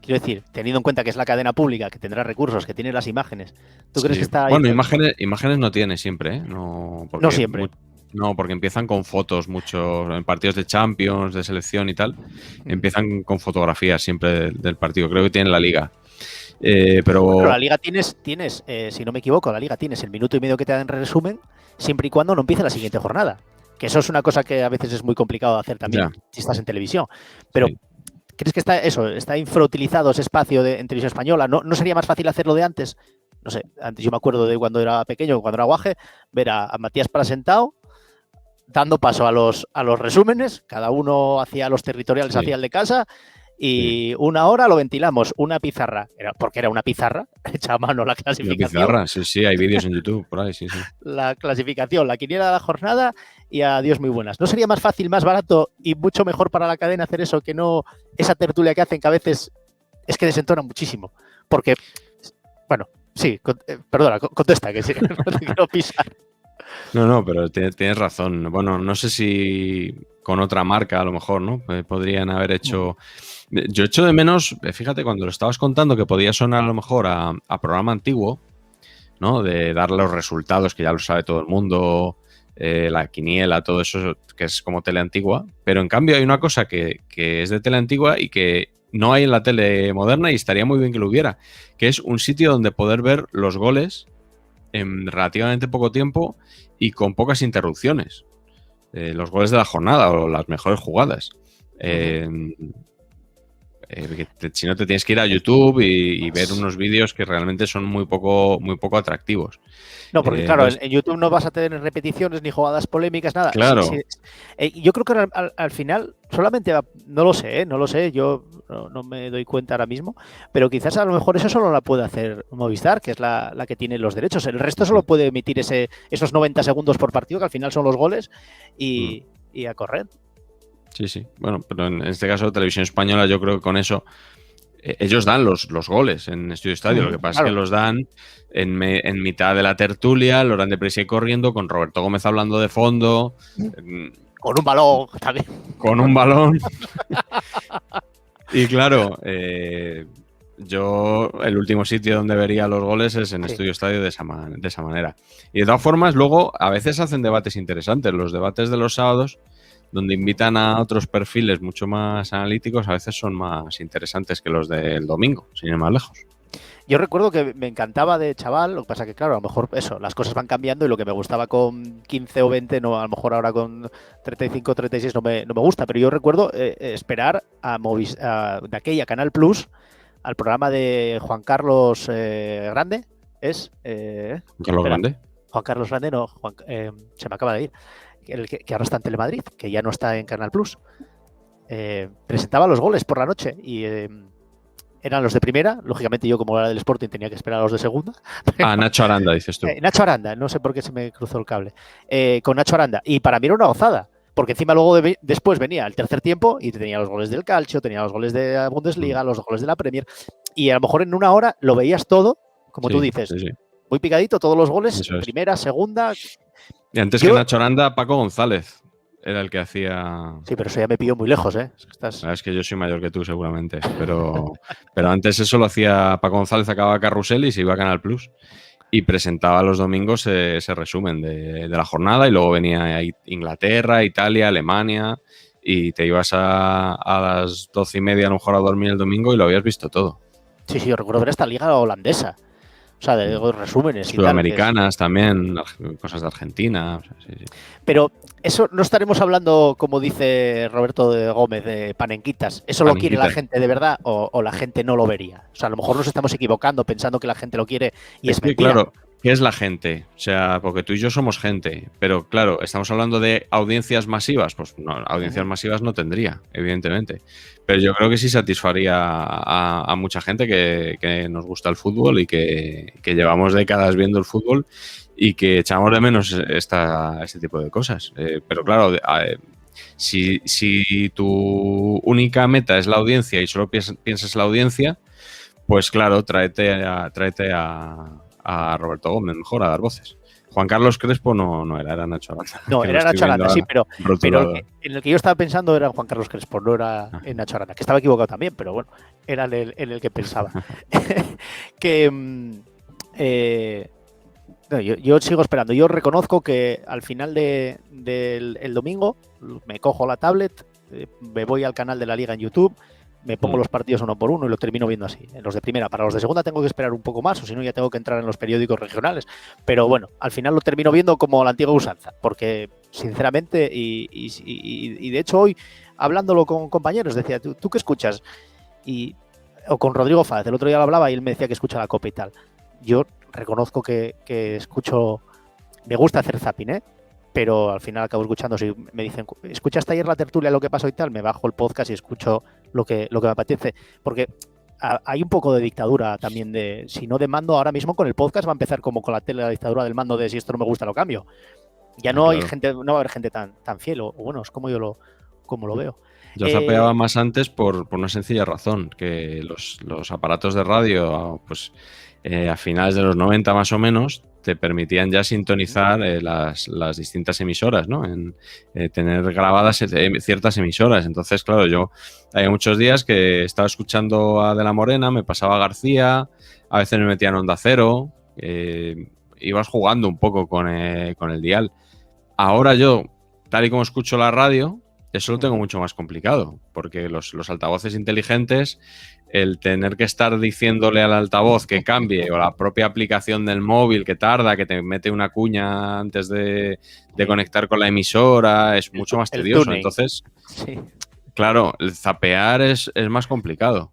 Quiero decir, teniendo en cuenta que es la cadena pública, que tendrá recursos, que tiene las imágenes. ¿Tú crees Sí. que está Bueno, imágenes no tiene siempre, ¿eh? No siempre. No, porque empiezan con fotos muchos, en partidos de Champions, de selección y tal, empiezan con fotografías siempre del partido. Creo que tienen la liga. Pero Bueno, la liga tienes, si no me equivoco, la liga tienes el minuto y medio que te dan en resumen, siempre y cuando no empiece la siguiente jornada. Que eso es una cosa que a veces es muy complicado de hacer también si estás en televisión. Pero, sí. ¿crees que está infrautilizado ese espacio en televisión española? ¿No sería más fácil hacerlo de antes? No sé, antes yo me acuerdo de cuando era pequeño, cuando era guaje, ver a Matías Prasentao dando paso a los resúmenes, cada uno hacía los territoriales, Sí. hacía el de casa, y una hora lo ventilamos, una pizarra, porque era una pizarra, hecha a mano la Una clasificación. pizarra, sí, hay vídeos en YouTube por ahí, sí. La clasificación, la quiniela de la jornada y adiós muy buenas. ¿No sería más fácil, más barato y mucho mejor para la cadena hacer eso que no esa tertulia que hacen que a veces es que desentona muchísimo? Porque, bueno, sí, perdona, contesta, que sí, no te quiero pisar. No, pero tienes razón. Bueno, no sé si con otra marca a lo mejor, ¿no? Podrían haber hecho... Yo echo de menos, fíjate, cuando lo estabas contando que podía sonar a lo mejor a programa antiguo, ¿no? De dar los resultados, que ya lo sabe todo el mundo, la quiniela, todo eso, que es como tele antigua. Pero en cambio hay una cosa que es de tele antigua y que no hay en la tele moderna y estaría muy bien que lo hubiera, que es un sitio donde poder ver los goles en relativamente poco tiempo y con pocas interrupciones. Los goles de la jornada o las mejores jugadas. Si no, te tienes que ir a YouTube y ver unos vídeos que realmente son muy poco atractivos. No, porque claro, entonces, en YouTube no vas a tener repeticiones ni jugadas polémicas, nada. claro. Yo creo que al final solamente no lo sé, yo no me doy cuenta ahora mismo, pero quizás a lo mejor eso solo la puede hacer Movistar, que es la que tiene los derechos. El resto solo puede emitir esos 90 segundos por partido, que al final son los goles, y a correr. Sí. Bueno, pero en este caso, Televisión Española, yo creo que con eso ellos dan los goles en Estudio Estadio. Lo que pasa es que los dan en mitad de la tertulia, los dan deprisa y corriendo, con Roberto Gómez hablando de fondo. Con un balón también. Con un balón. Y claro, yo el último sitio donde vería los goles es en Estudio Estadio de esa manera. Y de todas formas, luego a veces hacen debates interesantes. Los debates de los sábados, donde invitan a otros perfiles mucho más analíticos, a veces son más interesantes que los del domingo, sin ir más lejos. Yo recuerdo que me encantaba de chaval, lo que pasa que, claro, a lo mejor eso, las cosas van cambiando y lo que me gustaba con 15 o 20, no, a lo mejor ahora con 35 o 36 no me gusta, pero yo recuerdo esperar de aquella Canal Plus al programa de Juan Carlos Grande, ¿Carlos Grande? Juan Carlos Grande, no, se me acaba de ir, que ahora está en Telemadrid, que ya no está en Canal Plus. Presentaba los goles por la noche y eran los de primera. Lógicamente yo, como era del Sporting, tenía que esperar a los de segunda. Nacho Aranda, dices tú. Nacho Aranda, no sé por qué se me cruzó el cable. Con Nacho Aranda. Y para mí era una gozada, porque encima luego después venía el tercer tiempo y tenía los goles del Calcio, tenía los goles de la Bundesliga, los goles de la Premier. Y a lo mejor en una hora lo veías todo, como tú dices. Sí. Muy picadito, todos los goles, primera, segunda. Y antes que Nacho Aranda, Paco González era el que hacía... Sí, pero eso ya me pilló muy lejos, ¿eh? Es que yo soy mayor que tú, seguramente. Pero antes eso lo hacía Paco González, acababa Carrusel y se iba a Canal Plus. Y presentaba los domingos ese resumen de la jornada. Y luego venía Inglaterra, Italia, Alemania. Y te ibas a las 12:30 a lo mejor a dormir el domingo y lo habías visto todo. Sí, yo recuerdo ver esta liga holandesa. O sea, de resúmenes. Sudamericanas también, cosas de Argentina. O sea, sí. Pero eso no estaremos hablando, como dice Roberto Gómez, de panenquitas. ¿Eso lo quiere la gente de verdad o la gente no lo vería? O sea, a lo mejor nos estamos equivocando pensando que la gente lo quiere y es mentira. Claro, ¿qué es la gente? O sea, porque tú y yo somos gente, pero claro, estamos hablando de audiencias masivas. Pues no, audiencias masivas no tendría, evidentemente. Pero yo creo que sí satisfaría a mucha gente que nos gusta el fútbol y que llevamos décadas viendo el fútbol y que echamos de menos este tipo de cosas. Pero claro, Si tu única meta es la audiencia y solo piensas en la audiencia, pues claro, tráete a Roberto Gómez, mejor a dar voces. Juan Carlos Crespo no era Nacho Aranda. No, que era Nacho Aranda, sí, pero rotulado. en el que yo estaba pensando era Juan Carlos Crespo, no era Nacho Aranda, que estaba equivocado también, pero bueno, era en el que pensaba. Que no, yo sigo esperando. Yo reconozco que al final del domingo me cojo la tablet, me voy al canal de la Liga en YouTube, me pongo los partidos uno por uno y lo termino viendo así. En los de primera, para los de segunda tengo que esperar un poco más, o si no ya tengo que entrar en los periódicos regionales. Pero bueno, al final lo termino viendo como la antigua usanza, porque sinceramente, y de hecho hoy, hablándolo con compañeros, decía, ¿tú qué escuchas? O con Rodrigo Fáez, el otro día lo hablaba y él me decía que escucha la Copa y tal. Yo reconozco que escucho, me gusta hacer zapping, pero al final acabo escuchando. Si me dicen, ¿escuchaste ayer la tertulia, lo que pasó y tal? Me bajo el podcast y escucho lo que me apetece, porque hay un poco de dictadura también de, si no de mando, ahora mismo con el podcast va a empezar como con la tele, la dictadura del mando de si esto no me gusta lo cambio. Ya no hay gente, no va a haber gente tan fiel, o bueno, es como como lo veo. Yo zapeaba más antes por una sencilla razón, que los aparatos de radio, pues a finales de los 90 más o menos, te permitían ya sintonizar las distintas emisoras, ¿no? Tener grabadas ciertas emisoras. Entonces, claro, yo hay muchos días que estaba escuchando a De la Morena, me pasaba a García, a veces me metía en Onda Cero, ibas jugando un poco con el dial. Ahora yo, tal y como escucho la radio, eso lo tengo mucho más complicado, porque los altavoces inteligentes, el tener que estar diciéndole al altavoz que cambie, o la propia aplicación del móvil que tarda, que te mete una cuña antes de conectar con la emisora, es mucho más tedioso. Entonces, claro, el zapear es más complicado.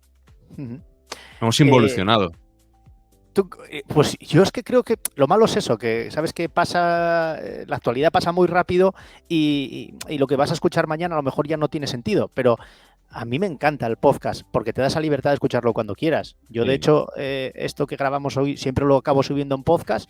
Hemos involucionado. Pues yo es que creo que lo malo es eso, que sabes que pasa, la actualidad pasa muy rápido y lo que vas a escuchar mañana a lo mejor ya no tiene sentido, pero a mí me encanta el podcast porque te da esa libertad de escucharlo cuando quieras. Yo de hecho esto que grabamos hoy siempre lo acabo subiendo en podcast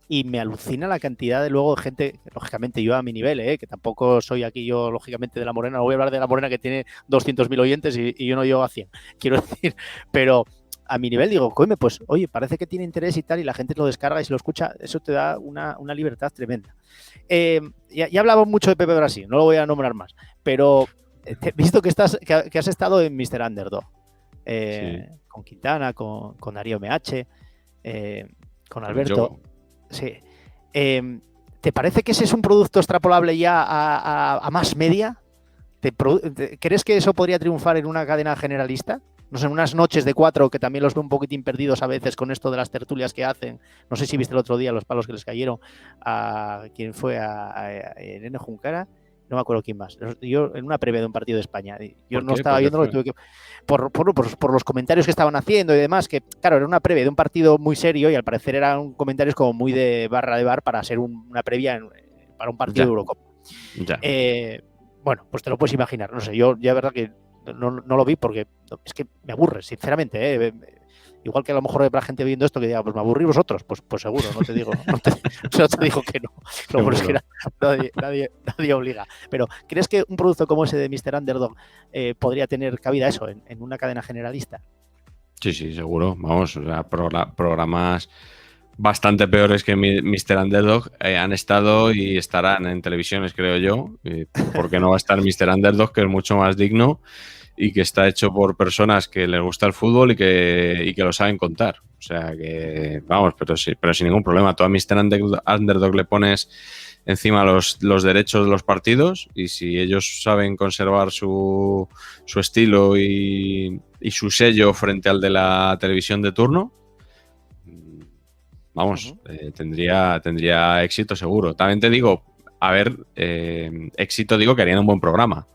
y me alucina la cantidad de luego de gente, lógicamente yo a mi nivel, que tampoco soy aquí yo lógicamente de La Morena, no voy a hablar de La Morena que tiene 200.000 oyentes y yo no llego a 100, quiero decir, pero a mi nivel digo, coime, pues oye, parece que tiene interés y tal, y la gente lo descarga y se lo escucha, eso te da una libertad tremenda. Ya hablamos mucho de Pepe Brasil, no lo voy a nombrar más, pero he visto que has estado en Mr. Underdog, con Quintana, con Darío MH, con Alberto. Sí. ¿Te parece que ese es un producto extrapolable ya a más media? ¿Crees que eso podría triunfar en una cadena generalista? No sé, en unas noches de 4 que también los veo un poquitín perdidos a veces con esto de las tertulias que hacen. No sé si viste el otro día los palos que les cayeron a quien fue a Irene Juncara, no me acuerdo quién más. Yo en una previa de un partido de España. Yo no estaba viéndolo, tuve que por los comentarios que estaban haciendo y demás, que claro, era una previa de un partido muy serio y al parecer eran comentarios como muy de barra de bar para ser una previa para un partido de Eurocopa. Bueno, pues te lo puedes imaginar. No sé, yo ya verdad que no lo vi porque es que me aburre, sinceramente. Igual que a lo mejor habrá gente viendo esto que diga, pues me aburrí vosotros, pues seguro, no te digo que no. Lo bueno es que nadie obliga. Pero ¿crees que un producto como ese de Mr. Underdog podría tener cabida eso en una cadena generalista? Sí, seguro. Vamos, o sea, programas bastante peores que Mr. Underdog han estado y estarán en televisiones, creo yo. ¿Por qué no va a estar Mr. Underdog, que es mucho más digno y que está hecho por personas que les gusta el fútbol y que lo saben contar? O sea que, vamos, pero sin ningún problema. Tú a Mr. Underdog le pones encima los derechos de los partidos y si ellos saben conservar su estilo y su sello frente al de la televisión de turno, vamos, tendría éxito seguro. También te digo, a ver, éxito digo que harían un buen programa.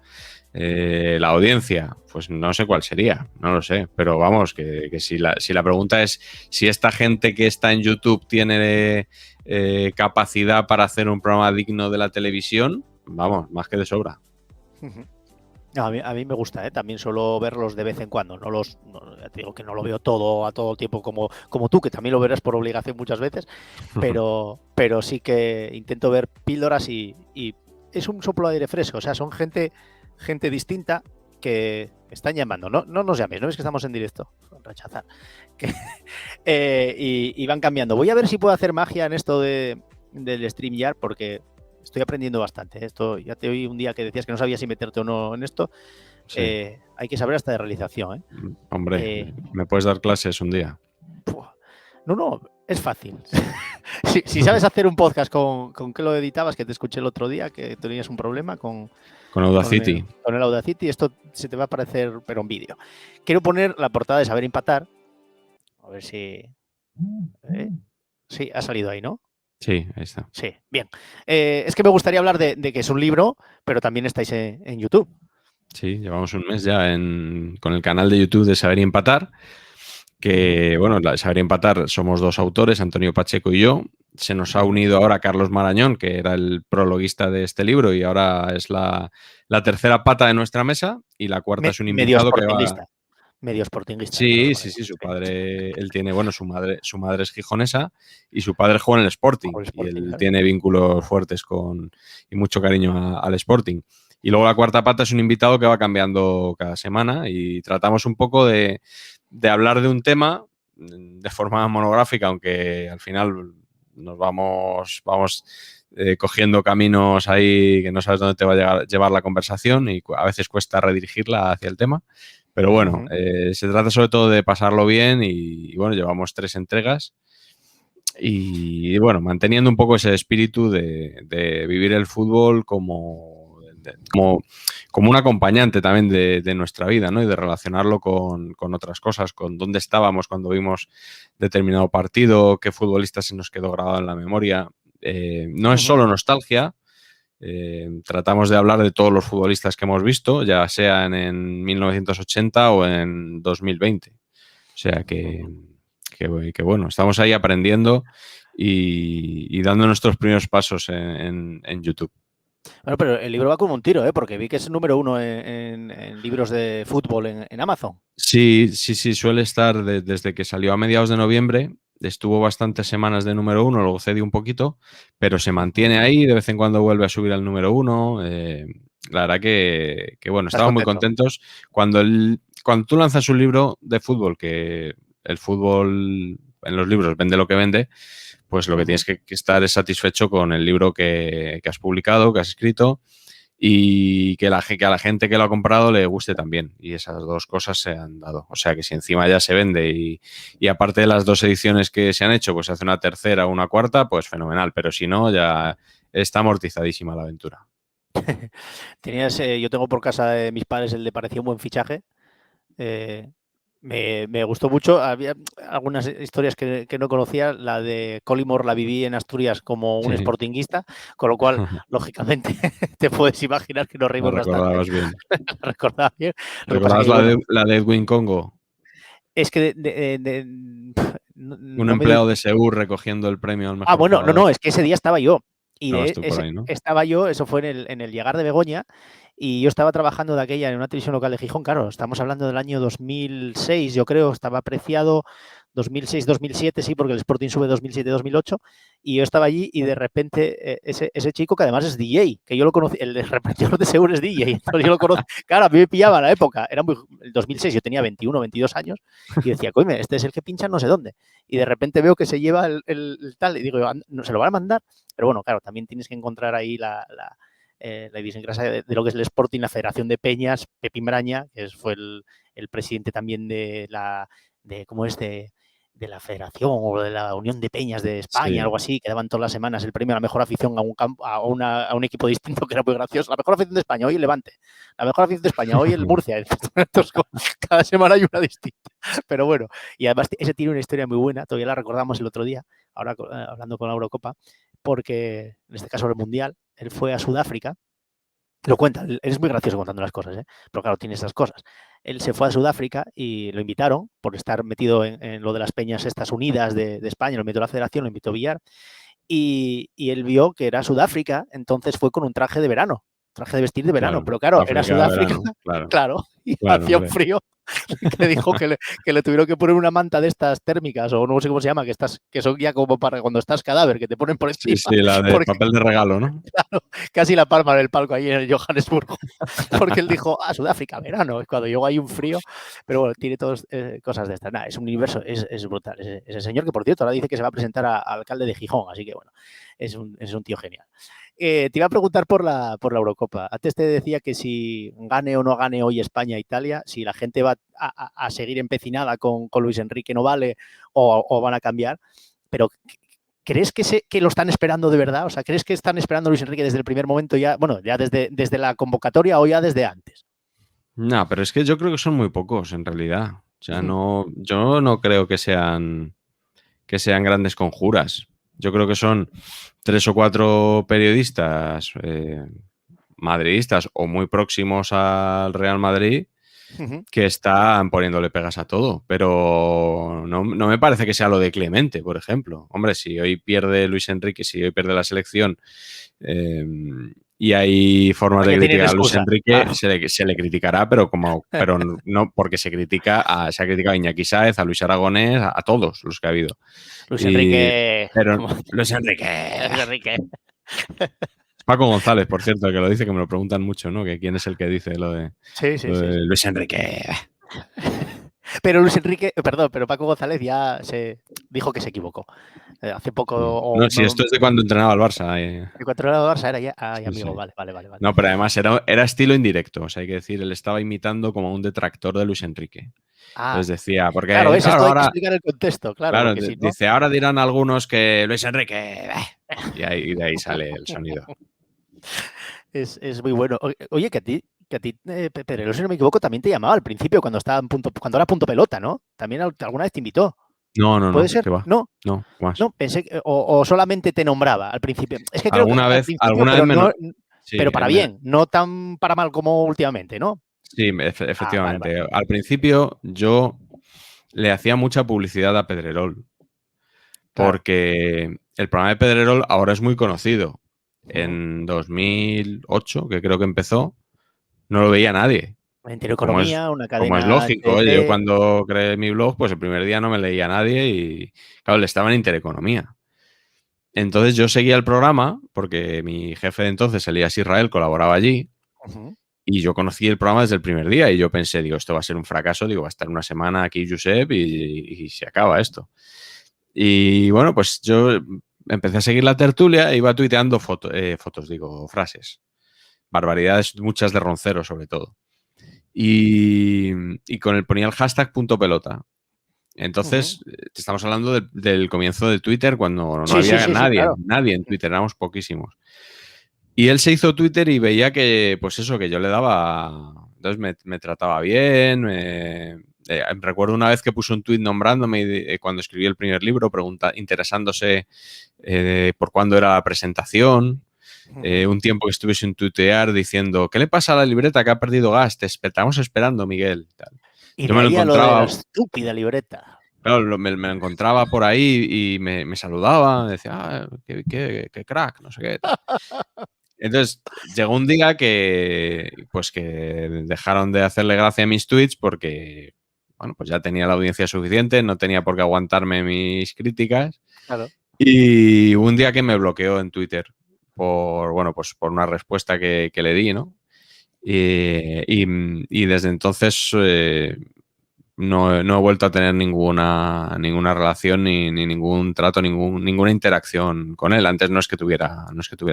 La audiencia, pues no sé cuál sería, no lo sé, pero vamos, que si la pregunta es si esta gente que está en YouTube tiene capacidad para hacer un programa digno de la televisión, vamos, más que de sobra. A mí me gusta, también suelo verlos de vez en cuando. Ya te digo que no lo veo todo a todo tiempo como tú, que también lo verás por obligación muchas veces, pero sí que intento ver píldoras y es un soplo de aire fresco, o sea, son gente distinta que están llamando. No nos llaméis, no ves que estamos en directo. Rechazar. Y van cambiando. Voy a ver si puedo hacer magia en esto del StreamYard, porque estoy aprendiendo bastante. Esto ya te oí un día que decías que no sabías si meterte o no en esto. Sí. Hay que saber hasta de realización, ¿eh? Hombre, ¿me puedes dar clases un día? No, es fácil. si sabes hacer un podcast con qué lo editabas, que te escuché el otro día, que tenías un problema con Audacity. Con el Audacity, esto se te va a aparecer, pero en vídeo. Quiero poner la portada de Saber Empatar. A ver si... Sí, ha salido ahí, ¿no? Sí, ahí está. Sí, bien. Es que me gustaría hablar de que es un libro, pero también estáis en YouTube. Sí, llevamos un mes ya con el canal de YouTube de Saber y Empatar, que, bueno, Saber y Empatar somos 2 autores, Antonio Pacheco y yo. Se nos ha unido ahora Carlos Marañón, que era el prologuista de este libro y ahora es la tercera pata de nuestra mesa, y la cuarta es un invitado que va... Medio sportinguista. Sí, su padre, él tiene, bueno, su madre es gijonesa y su padre juega en el Sporting, y él claro, tiene vínculos fuertes y mucho cariño al Sporting. Y luego la cuarta pata es un invitado que va cambiando cada semana y tratamos un poco de hablar de un tema de forma monográfica, aunque al final nos vamos cogiendo caminos ahí que no sabes dónde te va a llevar la conversación y a veces cuesta redirigirla hacia el tema. Pero bueno, se trata sobre todo de pasarlo bien y bueno, llevamos 3 entregas y bueno, manteniendo un poco ese espíritu de vivir el fútbol como un acompañante también de nuestra vida, ¿no? Y de relacionarlo con otras cosas, con dónde estábamos cuando vimos determinado partido, qué futbolista se nos quedó grabado en la memoria. No es solo nostalgia. Tratamos de hablar de todos los futbolistas que hemos visto, ya sean en 1980 o en 2020. O sea que bueno, estamos ahí aprendiendo y dando nuestros primeros pasos en YouTube. Bueno, pero el libro va como un tiro, ¿eh? Porque vi que es número 1 en libros de fútbol en Amazon. Sí, suele estar desde que salió a mediados de noviembre. Estuvo bastantes semanas de número 1, luego cedió un poquito, pero se mantiene ahí, de vez en cuando vuelve a subir al número 1. La verdad que bueno, estamos muy contentos. Cuando tú lanzas un libro de fútbol, que el fútbol en los libros vende lo que vende, pues lo que tienes que estar es satisfecho con el libro que has publicado, que has escrito, y que a la gente que lo ha comprado le guste también. Y esas 2 cosas se han dado. O sea que si encima ya se vende y aparte de las 2 ediciones que se han hecho, pues se hace una tercera o una cuarta, pues fenomenal. Pero si no, ya está amortizadísima la aventura. Yo tengo por casa de mis padres el de Parecía un buen fichaje. Me gustó mucho. Había algunas historias que no conocía. La de Collymore la viví en Asturias como un sportinguista, con lo cual, lógicamente, te puedes imaginar que nos reímos recordabas bastante. Bien. Recordabas bien. ¿Recordabas la de Edwin Congo? Es que un empleado de Segur recogiendo el premio al mejor jugador. No, es que ese día estaba yo. Y ahí, ¿no? Estaba yo, eso fue en el llegar de Begoña, y yo estaba trabajando de aquella en una televisión local de Gijón, claro, estamos hablando del año 2006, yo creo, estaba apreciado 2006, 2007, sí, porque el Sporting sube 2007, 2008, y yo estaba allí y de repente ese chico, que además es DJ, que yo lo conocí, el repartidor de Segur es DJ, entonces yo lo conocí, claro, a mí me pillaba la época, era el 2006, yo tenía 21, 22 años, y decía, coño, este es el que pincha no sé dónde, y de repente veo que se lleva el tal, y digo, no, se lo van a mandar, pero bueno, claro, también tienes que encontrar ahí la idiosincrasia de lo que es el Sporting, la Federación de Peñas, Pepín Braña, que fue el presidente también de la Federación o de la Unión de Peñas de España, algo así, que daban todas las semanas el premio a la mejor afición a un equipo distinto, que era muy gracioso. La mejor afición de España, hoy el Levante. La mejor afición de España, hoy el Murcia. Entonces, cada semana hay una distinta. Pero bueno, y además ese tiene una historia muy buena, todavía la recordamos el otro día, ahora hablando con la Eurocopa, porque en este caso el Mundial, él fue a Sudáfrica, lo cuenta, él es muy gracioso contando las cosas, pero claro, tiene estas cosas. Él se fue a Sudáfrica y lo invitaron por estar metido en lo de las peñas estas unidas de España, lo invitó la Federación, lo invitó Villar, y él vio que era Sudáfrica, entonces fue con un traje de verano. traje de vestir de verano, Claro, pero claro, era África, Sudáfrica, verano, claro, claro, y claro, hacía un hombre. frío que dijo que le tuvieron que poner una manta de estas térmicas, o no sé cómo se llama, que son ya como para cuando estás cadáver, que te ponen por Sí, encima, sí, la de porque papel de regalo, ¿no? claro, casi la palma del palco ahí en Johannesburgo, porque él dijo, Sudáfrica, verano, es cuando llegó ahí un frío, pero bueno, tiene todas cosas de estas. Nada, es un universo, es brutal. Ese señor que, por cierto, ahora dice que se va a presentar a alcalde de Gijón, así que bueno, es un tío genial. Te iba a preguntar por la Eurocopa. Antes te decía que si gane o no gane hoy España-Italia, si la gente va a seguir empecinada con Luis Enrique no vale o van a cambiar, pero ¿crees que lo están esperando de verdad? O sea, ¿crees que están esperando a Luis Enrique desde el primer momento ya, bueno, ya desde la convocatoria o ya desde antes? No, pero es que yo creo que son muy pocos en realidad. O sea, Ujú. yo no creo que sean grandes conjuras. Yo creo que son 3 o 4 periodistas madridistas o muy próximos al Real Madrid Ujú. que están poniéndole pegas a todo. Pero no me parece que sea lo de Clemente, por ejemplo. Hombre, si hoy pierde Luis Enrique, si hoy pierde la selección eh, y hay formas de España tiene criticar a Luis excusa. Enrique, Claro. se le criticará, pero no porque se ha criticado a Iñaki Sáez, a Luis Aragonés, a todos los que ha habido. Luis Y, Enrique. pero Luis Enrique. Luis Enrique. Paco González, por cierto, que lo dice, que me lo preguntan mucho, ¿no? Que quién es el que dice lo de, Sí, sí, lo sí, de sí. Luis Enrique. Pero Luis Enrique, perdón, pero Paco González ya se dijo que se equivocó. Hace poco, No, si esto es de cuando entrenaba el Barça. el controlador de Barça era ya. Ay, Sí, sí. amigo, vale, vale, vale, vale. No, pero además era estilo indirecto. O sea, hay que decir, él estaba imitando como un detractor de Luis Enrique. Ah, Entonces decía, claro, porque, ¿ves? claro, Esto hay que ahora, explicar el contexto, claro, claro, porque si no. dice, ahora dirán algunos que Luis Enrique. Y de ahí sale el sonido. Es muy bueno. Oye, que a ti Pedrero, si no me equivoco, también te llamaba al principio cuando era punto pelota, ¿no? También alguna vez te invitó. ¿Puede No, ser? ¿qué va? No, No, más. no, pensé que, o solamente te nombraba al principio. Es que creo que Alguna al vez, principio, alguna vez pero no, sí, pero para bien, no tan para mal como últimamente, ¿no? sí, Ah, vale, vale. efectivamente. Al principio yo le hacía mucha publicidad a Pedrerol, Claro. porque el programa de Pedrerol ahora es muy conocido. Ujú. En 2008, que creo que empezó, no lo veía nadie. Como es, Intereconomía, una como es cadena lógico, oye, yo TDT. cuando creé mi blog, pues el primer día no me leía nadie y, claro, le estaba en Intereconomía. Entonces yo seguía el programa porque mi jefe de entonces, Elías Israel, colaboraba allí Ujú. y yo conocí el programa desde el primer día y yo pensé, digo, esto va a ser un fracaso, digo, va a estar una semana aquí Josep y se acaba esto. Y bueno, pues yo empecé a seguir la tertulia e iba tuiteando frases. Barbaridades, muchas de Roncero sobre todo. Y ponía el hashtag punto pelota. Ujú. Entonces, te estamos hablando del comienzo de Twitter, cuando no Sí, sí, había sí, sí, claro. nadie en Twitter, éramos poquísimos. Y él se hizo Twitter y veía que, pues eso, que yo le daba. Entonces me trataba bien. Recuerdo una vez que puso un tuit nombrándome cuando escribí el primer libro, interesándose por cuándo era la presentación. Ujú. Un tiempo que estuve sin tuitear diciendo, ¿qué le pasa a la libreta que ha perdido gas? Te estamos esperando, Miguel. Tal. Y Yo de me lo ahí a lo de la encontraba, estúpida libreta. claro, me lo encontraba por ahí y me saludaba, me decía, qué crack, no sé qué, tal. Entonces, llegó un día pues que dejaron de hacerle gracia a mis tweets porque, bueno, pues ya tenía la audiencia suficiente, no tenía por qué aguantarme mis críticas. Claro. Y hubo un día que me bloqueó en Twitter bueno, pues por una respuesta que le di, ¿no? Y desde entonces no he vuelto a tener ninguna relación ni ningún trato, ninguna interacción con él. Antes no es que tuviera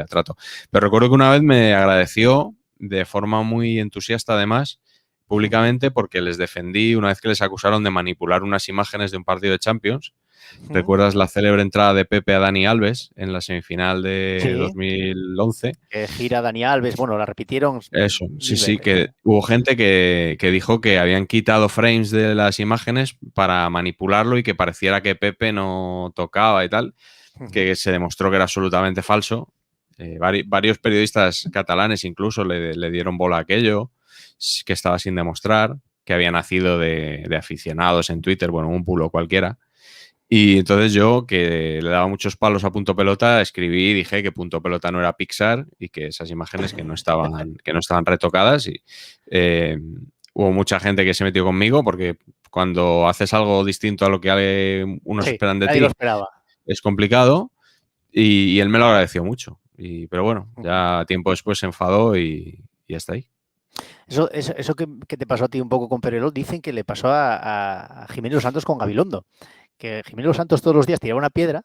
trato. Pero recuerdo que una vez me agradeció de forma muy entusiasta, además, Ujú. públicamente, porque les defendí una vez que les acusaron de manipular unas imágenes de un partido de Champions. Ujú. ¿Recuerdas la célebre entrada de Pepe a Dani Alves en la semifinal de Sí, 2011? que gira Dani Alves, bueno, la repitieron Eso, sí, 1000 sí, veces. que hubo gente que dijo que habían quitado frames de las imágenes para manipularlo y que pareciera que Pepe no tocaba y tal, Ujú. que se demostró que era absolutamente falso. Varios periodistas catalanes incluso le dieron bola a aquello, que estaba sin demostrar, que había nacido de aficionados en Twitter, bueno, un bulo cualquiera. Y entonces yo, que le daba muchos palos a Punto Pelota, escribí y dije que Punto Pelota no era Pixar y que esas imágenes que no estaban retocadas. Y hubo mucha gente que se metió conmigo porque cuando haces algo distinto a lo que unos Sí, esperan de nadie lo ti, esperaba. es complicado. Y él me lo agradeció mucho. Pero bueno, ya tiempo después se enfadó y ya está ahí. Eso que te pasó a ti un poco con Pereló, dicen que le pasó a Jiménez Los Santos con Gabilondo. Que Jiménez Los Santos todos los días tiraba una piedra,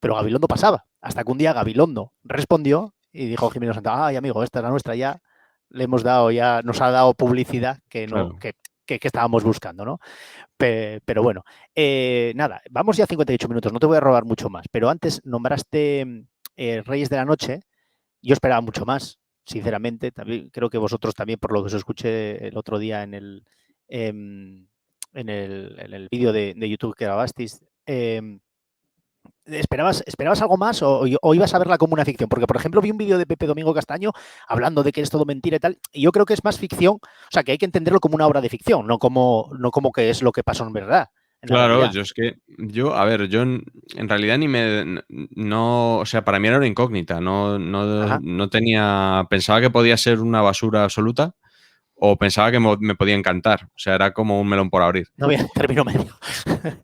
pero Gabilondo pasaba. Hasta que un día Gabilondo respondió y dijo Jiménez Los Santos, ay amigo, esta es la nuestra, ya le hemos dado, ya nos ha dado publicidad que no, Claro. que estábamos buscando, ¿no? Pero bueno, nada, vamos ya a 58 minutos, no te voy a robar mucho más, pero antes nombraste Reyes de la Noche, yo esperaba mucho más, sinceramente, también, creo que vosotros también, por lo que os escuché el otro día en el vídeo de YouTube que grabasteis, ¿esperabas algo más o ibas a verla como una ficción? Porque, por ejemplo, vi un vídeo de Pepe Domingo Castaño hablando de que es todo mentira y tal, y yo creo que es más ficción, o sea, que hay que entenderlo como una obra de ficción, no como que es lo que pasó en verdad, en la Claro, realidad. yo en realidad no, o sea, para mí era una incógnita, Ajá. no tenía, pensaba que podía ser una basura absoluta o pensaba que me podía encantar, o sea, era como un melón por abrir. No había término medio.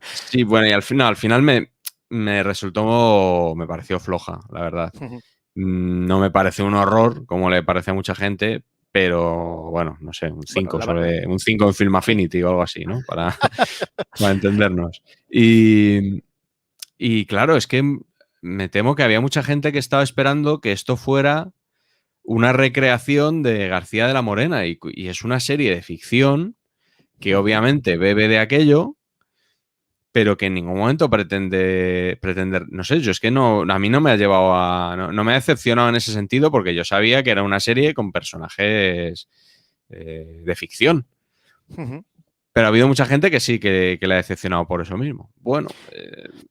Sí, bueno, y al final me resultó, me pareció floja, la verdad. No me parece un horror, como le parece a mucha gente, pero bueno, no sé, un Bueno, 5 un 5 en Film Affinity o algo así, ¿no? Para entendernos. Y claro, es que me temo que había mucha gente que estaba esperando que esto fuera una recreación de García de la Morena y es una serie de ficción que obviamente bebe de aquello, pero que en ningún momento pretender, no sé, yo es que no, a mí no me ha llevado no me ha decepcionado en ese sentido porque yo sabía que era una serie con personajes de ficción. Pero ha habido mucha gente que sí, que le ha decepcionado por eso mismo. Bueno,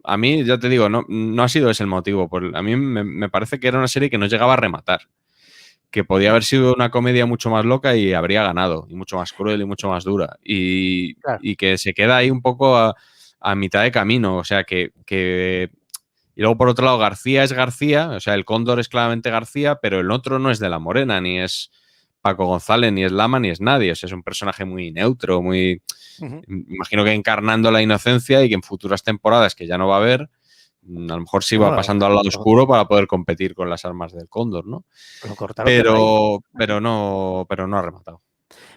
a mí, ya te digo, no ha sido ese el motivo. A mí me parece que era una serie que no llegaba a rematar. Que podía haber sido una comedia mucho más loca y habría ganado, y mucho más cruel y mucho más dura. Claro. Y que se queda ahí un poco a mitad de camino. O sea, y luego, por otro lado, García es García, o sea, el Cóndor es claramente García, pero el otro no es de La Morena, ni es Paco González, ni es Lama, ni es nadie. O sea, es un personaje muy neutro, muy. Imagino que encarnando la inocencia y que en futuras temporadas, que ya no va a haber, a lo mejor sí va Bueno, pasando al lado oscuro para poder competir con las armas del Cóndor, ¿no? lo cortaron de raíz. Pero no ha rematado.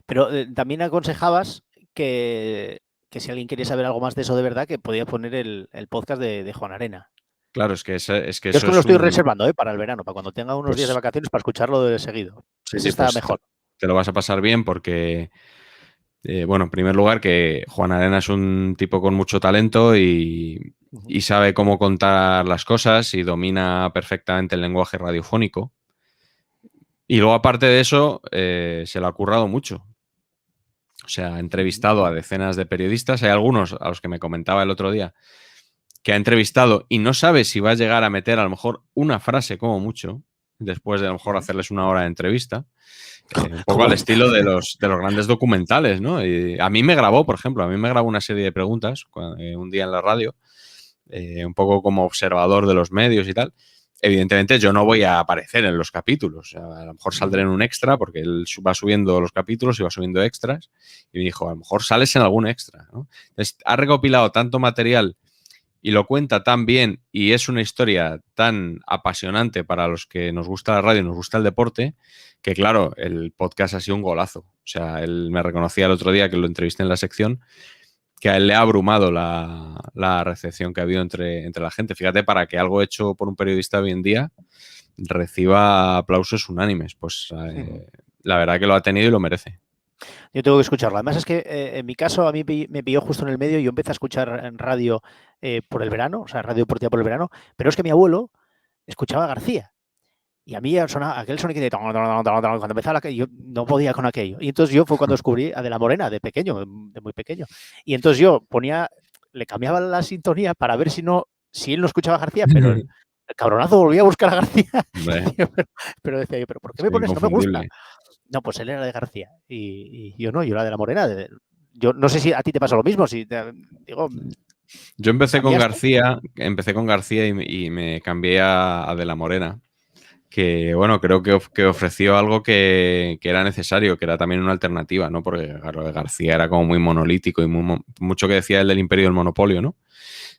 Pero también aconsejabas que si alguien quería saber algo más de eso de verdad, que podía poner el podcast de Juan Arena. Claro, es que Yo es que eso me lo es estoy un. reservando, para el verano, para cuando tenga unos días de Pues vacaciones, para escucharlo de seguido. sí, Ese sí, está pues mejor. te lo vas a pasar bien porque, bueno, en primer lugar, que Juan Arena es un tipo con mucho talento y sabe cómo contar las cosas y domina perfectamente el lenguaje radiofónico. Y luego, aparte de eso, se lo ha currado mucho. O sea, ha entrevistado a decenas de periodistas. Hay algunos a los que me comentaba el otro día que ha entrevistado y no sabe si va a llegar a meter a lo mejor una frase como mucho, después de a lo mejor hacerles una hora de entrevista, un poco al Como, estilo de los grandes documentales, ¿no? Y a mí me grabó, por ejemplo, una serie de preguntas un día en la radio, un poco como observador de los medios y tal. Evidentemente yo no voy a aparecer en los capítulos, a lo mejor saldré en un extra porque él va subiendo los capítulos y va subiendo extras y me dijo, a lo mejor sales en algún extra, ¿no? Entonces, ha recopilado tanto material y lo cuenta tan bien y es una historia tan apasionante para los que nos gusta la radio y nos gusta el deporte, que claro, el podcast ha sido un golazo. O sea, él me reconocía el otro día que lo entrevisté en la sección, que a él le ha abrumado la recepción que ha habido entre la gente. Fíjate, para que algo hecho por un periodista hoy en día reciba aplausos unánimes, pues la verdad que lo ha tenido y lo merece. yo tengo que escucharlo. Además es que en mi caso a mí me pilló justo en el medio y yo empecé a escuchar en radio por el verano, o sea, radio deportiva por el verano, pero es que mi abuelo escuchaba a García. Y a mí sonaba aquel sonido de cuando empezaba yo no podía con aquello. Y entonces yo fue cuando descubrí a De la Morena, de pequeño, de muy pequeño. Y entonces yo le cambiaba la sintonía para ver si él no escuchaba a García, pero el cabronazo volvía a buscar a García. Pero decía yo, ¿pero por qué Es me pones? No me gusta. inconfundible. No, pues él era de García. Y yo no, yo era de La Morena. Yo no sé si a ti te pasa lo mismo, si digo. Yo ¿Cambiaste? empecé con García y me cambié a De la Morena, que bueno, creo que ofreció algo que era necesario, que era también una alternativa, ¿no? Porque claro, García era como muy monolítico y mucho que decía el del imperio del monopolio, ¿no?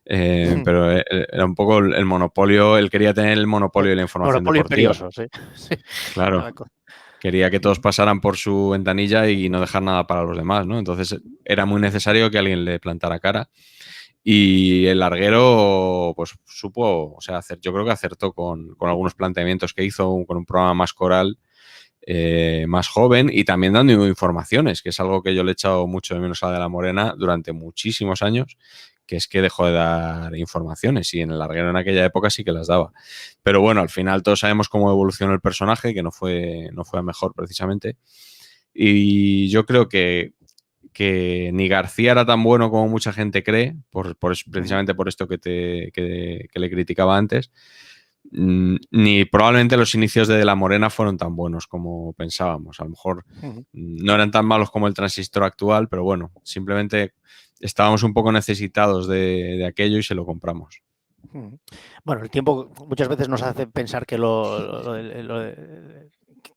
Pero era un poco el monopolio, él quería tener el monopolio de la información Monopolio deportiva. imperioso, sí. Sí. Claro, quería que todos pasaran por su ventanilla y no dejar nada para los demás, ¿no? Entonces era muy necesario que alguien le plantara cara. Y el larguero, pues supo, o sea, yo creo que acertó con algunos planteamientos que hizo, con un programa más coral, más joven y también dando informaciones, que es algo que yo le he echado mucho de menos a De la Morena durante muchísimos años, que es que dejó de dar informaciones y en el larguero en aquella época sí que las daba. Pero bueno, al final todos sabemos cómo evolucionó el personaje, que no fue a mejor precisamente. Y yo creo que ni García era tan bueno como mucha gente cree, precisamente por esto que le criticaba antes, ni probablemente los inicios de La Morena fueron tan buenos como pensábamos. A lo mejor no eran tan malos como el transistor actual, pero bueno, simplemente estábamos un poco necesitados de aquello y se lo compramos. Bueno, el tiempo muchas veces nos hace pensar que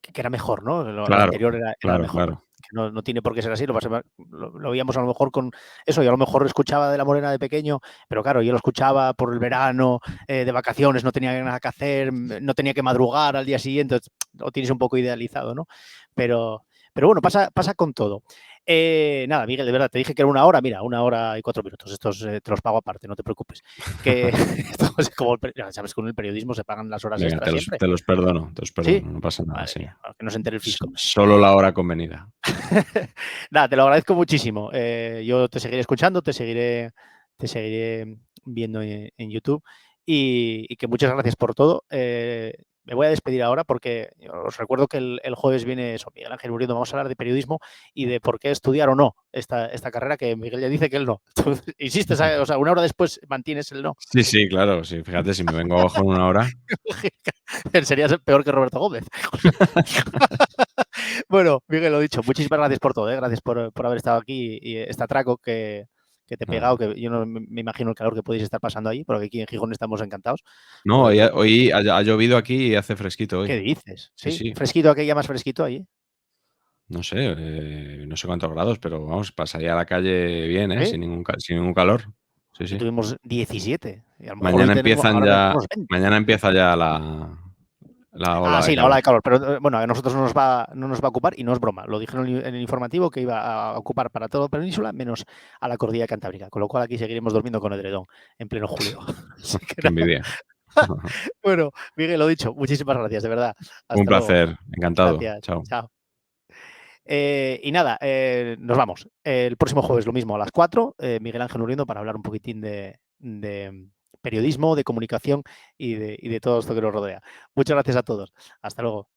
que era mejor, ¿no? Lo Claro, anterior era claro, mejor. claro. Que no tiene por qué ser así. Lo veíamos a lo mejor con eso. Yo a lo mejor escuchaba de La Morena de pequeño, pero claro, yo lo escuchaba por el verano, de vacaciones, no tenía nada que hacer, no tenía que madrugar al día siguiente. Lo tienes un poco idealizado, ¿no? Pero bueno, pasa con todo. Nada, Miguel, de verdad, te dije que era 1 hora, mira, 1 hora y 4 minutos. Estos te los pago aparte, no te preocupes. Que esto es como ya sabes, con el periodismo se pagan las horas Venga, extras siempre. te los perdono, ¿Sí? no pasa nada, Madre sí. mía, que no se entere el fisco. Solo la hora convenida. Nada, te lo agradezco muchísimo. Yo te seguiré escuchando, te seguiré viendo en YouTube y que muchas gracias por todo. Me voy a despedir ahora porque os recuerdo que el jueves viene eso, Miguel Ángel Muriendo. Vamos a hablar de periodismo y de por qué estudiar o no esta carrera, que Miguel ya dice que él no. Tú insistes, o sea, 1 hora después mantienes el no. Sí, sí, claro, sí. Fíjate, si me vengo abajo en 1 hora. Serías peor que Roberto Gómez. Bueno, Miguel, lo dicho, muchísimas gracias por todo, ¿eh? Gracias por haber estado aquí y este atraco que te he pegado, que yo no me imagino el calor que podéis estar pasando ahí, porque aquí en Gijón estamos encantados. No, Porque hoy ha llovido aquí y hace fresquito ¿qué hoy. dices? Sí, ¿Sí? sí. ¿Fresquito aquella más fresquito allí? No sé, no sé cuántos grados, pero vamos, pasaría a la calle bien, ¿eh? ¿Sí? Sin ningún calor. Sí, Aquí sí. tuvimos 17 y a lo mejor hoy ahora tenemos 20. Mañana empieza ya la Ah, ola de sí, la ola calor. de calor, pero bueno, a nosotros no nos va a ocupar y no es broma. Lo dijeron en el informativo que iba a ocupar para toda la península menos a la cordillera cantábrica, con lo cual aquí seguiremos durmiendo con edredón en pleno julio. Así que Qué nada. envidia. Bueno, Miguel, lo dicho, muchísimas gracias, de verdad. Un Hasta luego. placer, encantado. Gracias. Chao. Chao. Y nada, nos vamos. El próximo jueves lo mismo a las 4, Miguel Ángel Uriendo para hablar un poquitín de periodismo, de comunicación y de todo esto que nos rodea. Muchas gracias a todos. Hasta luego.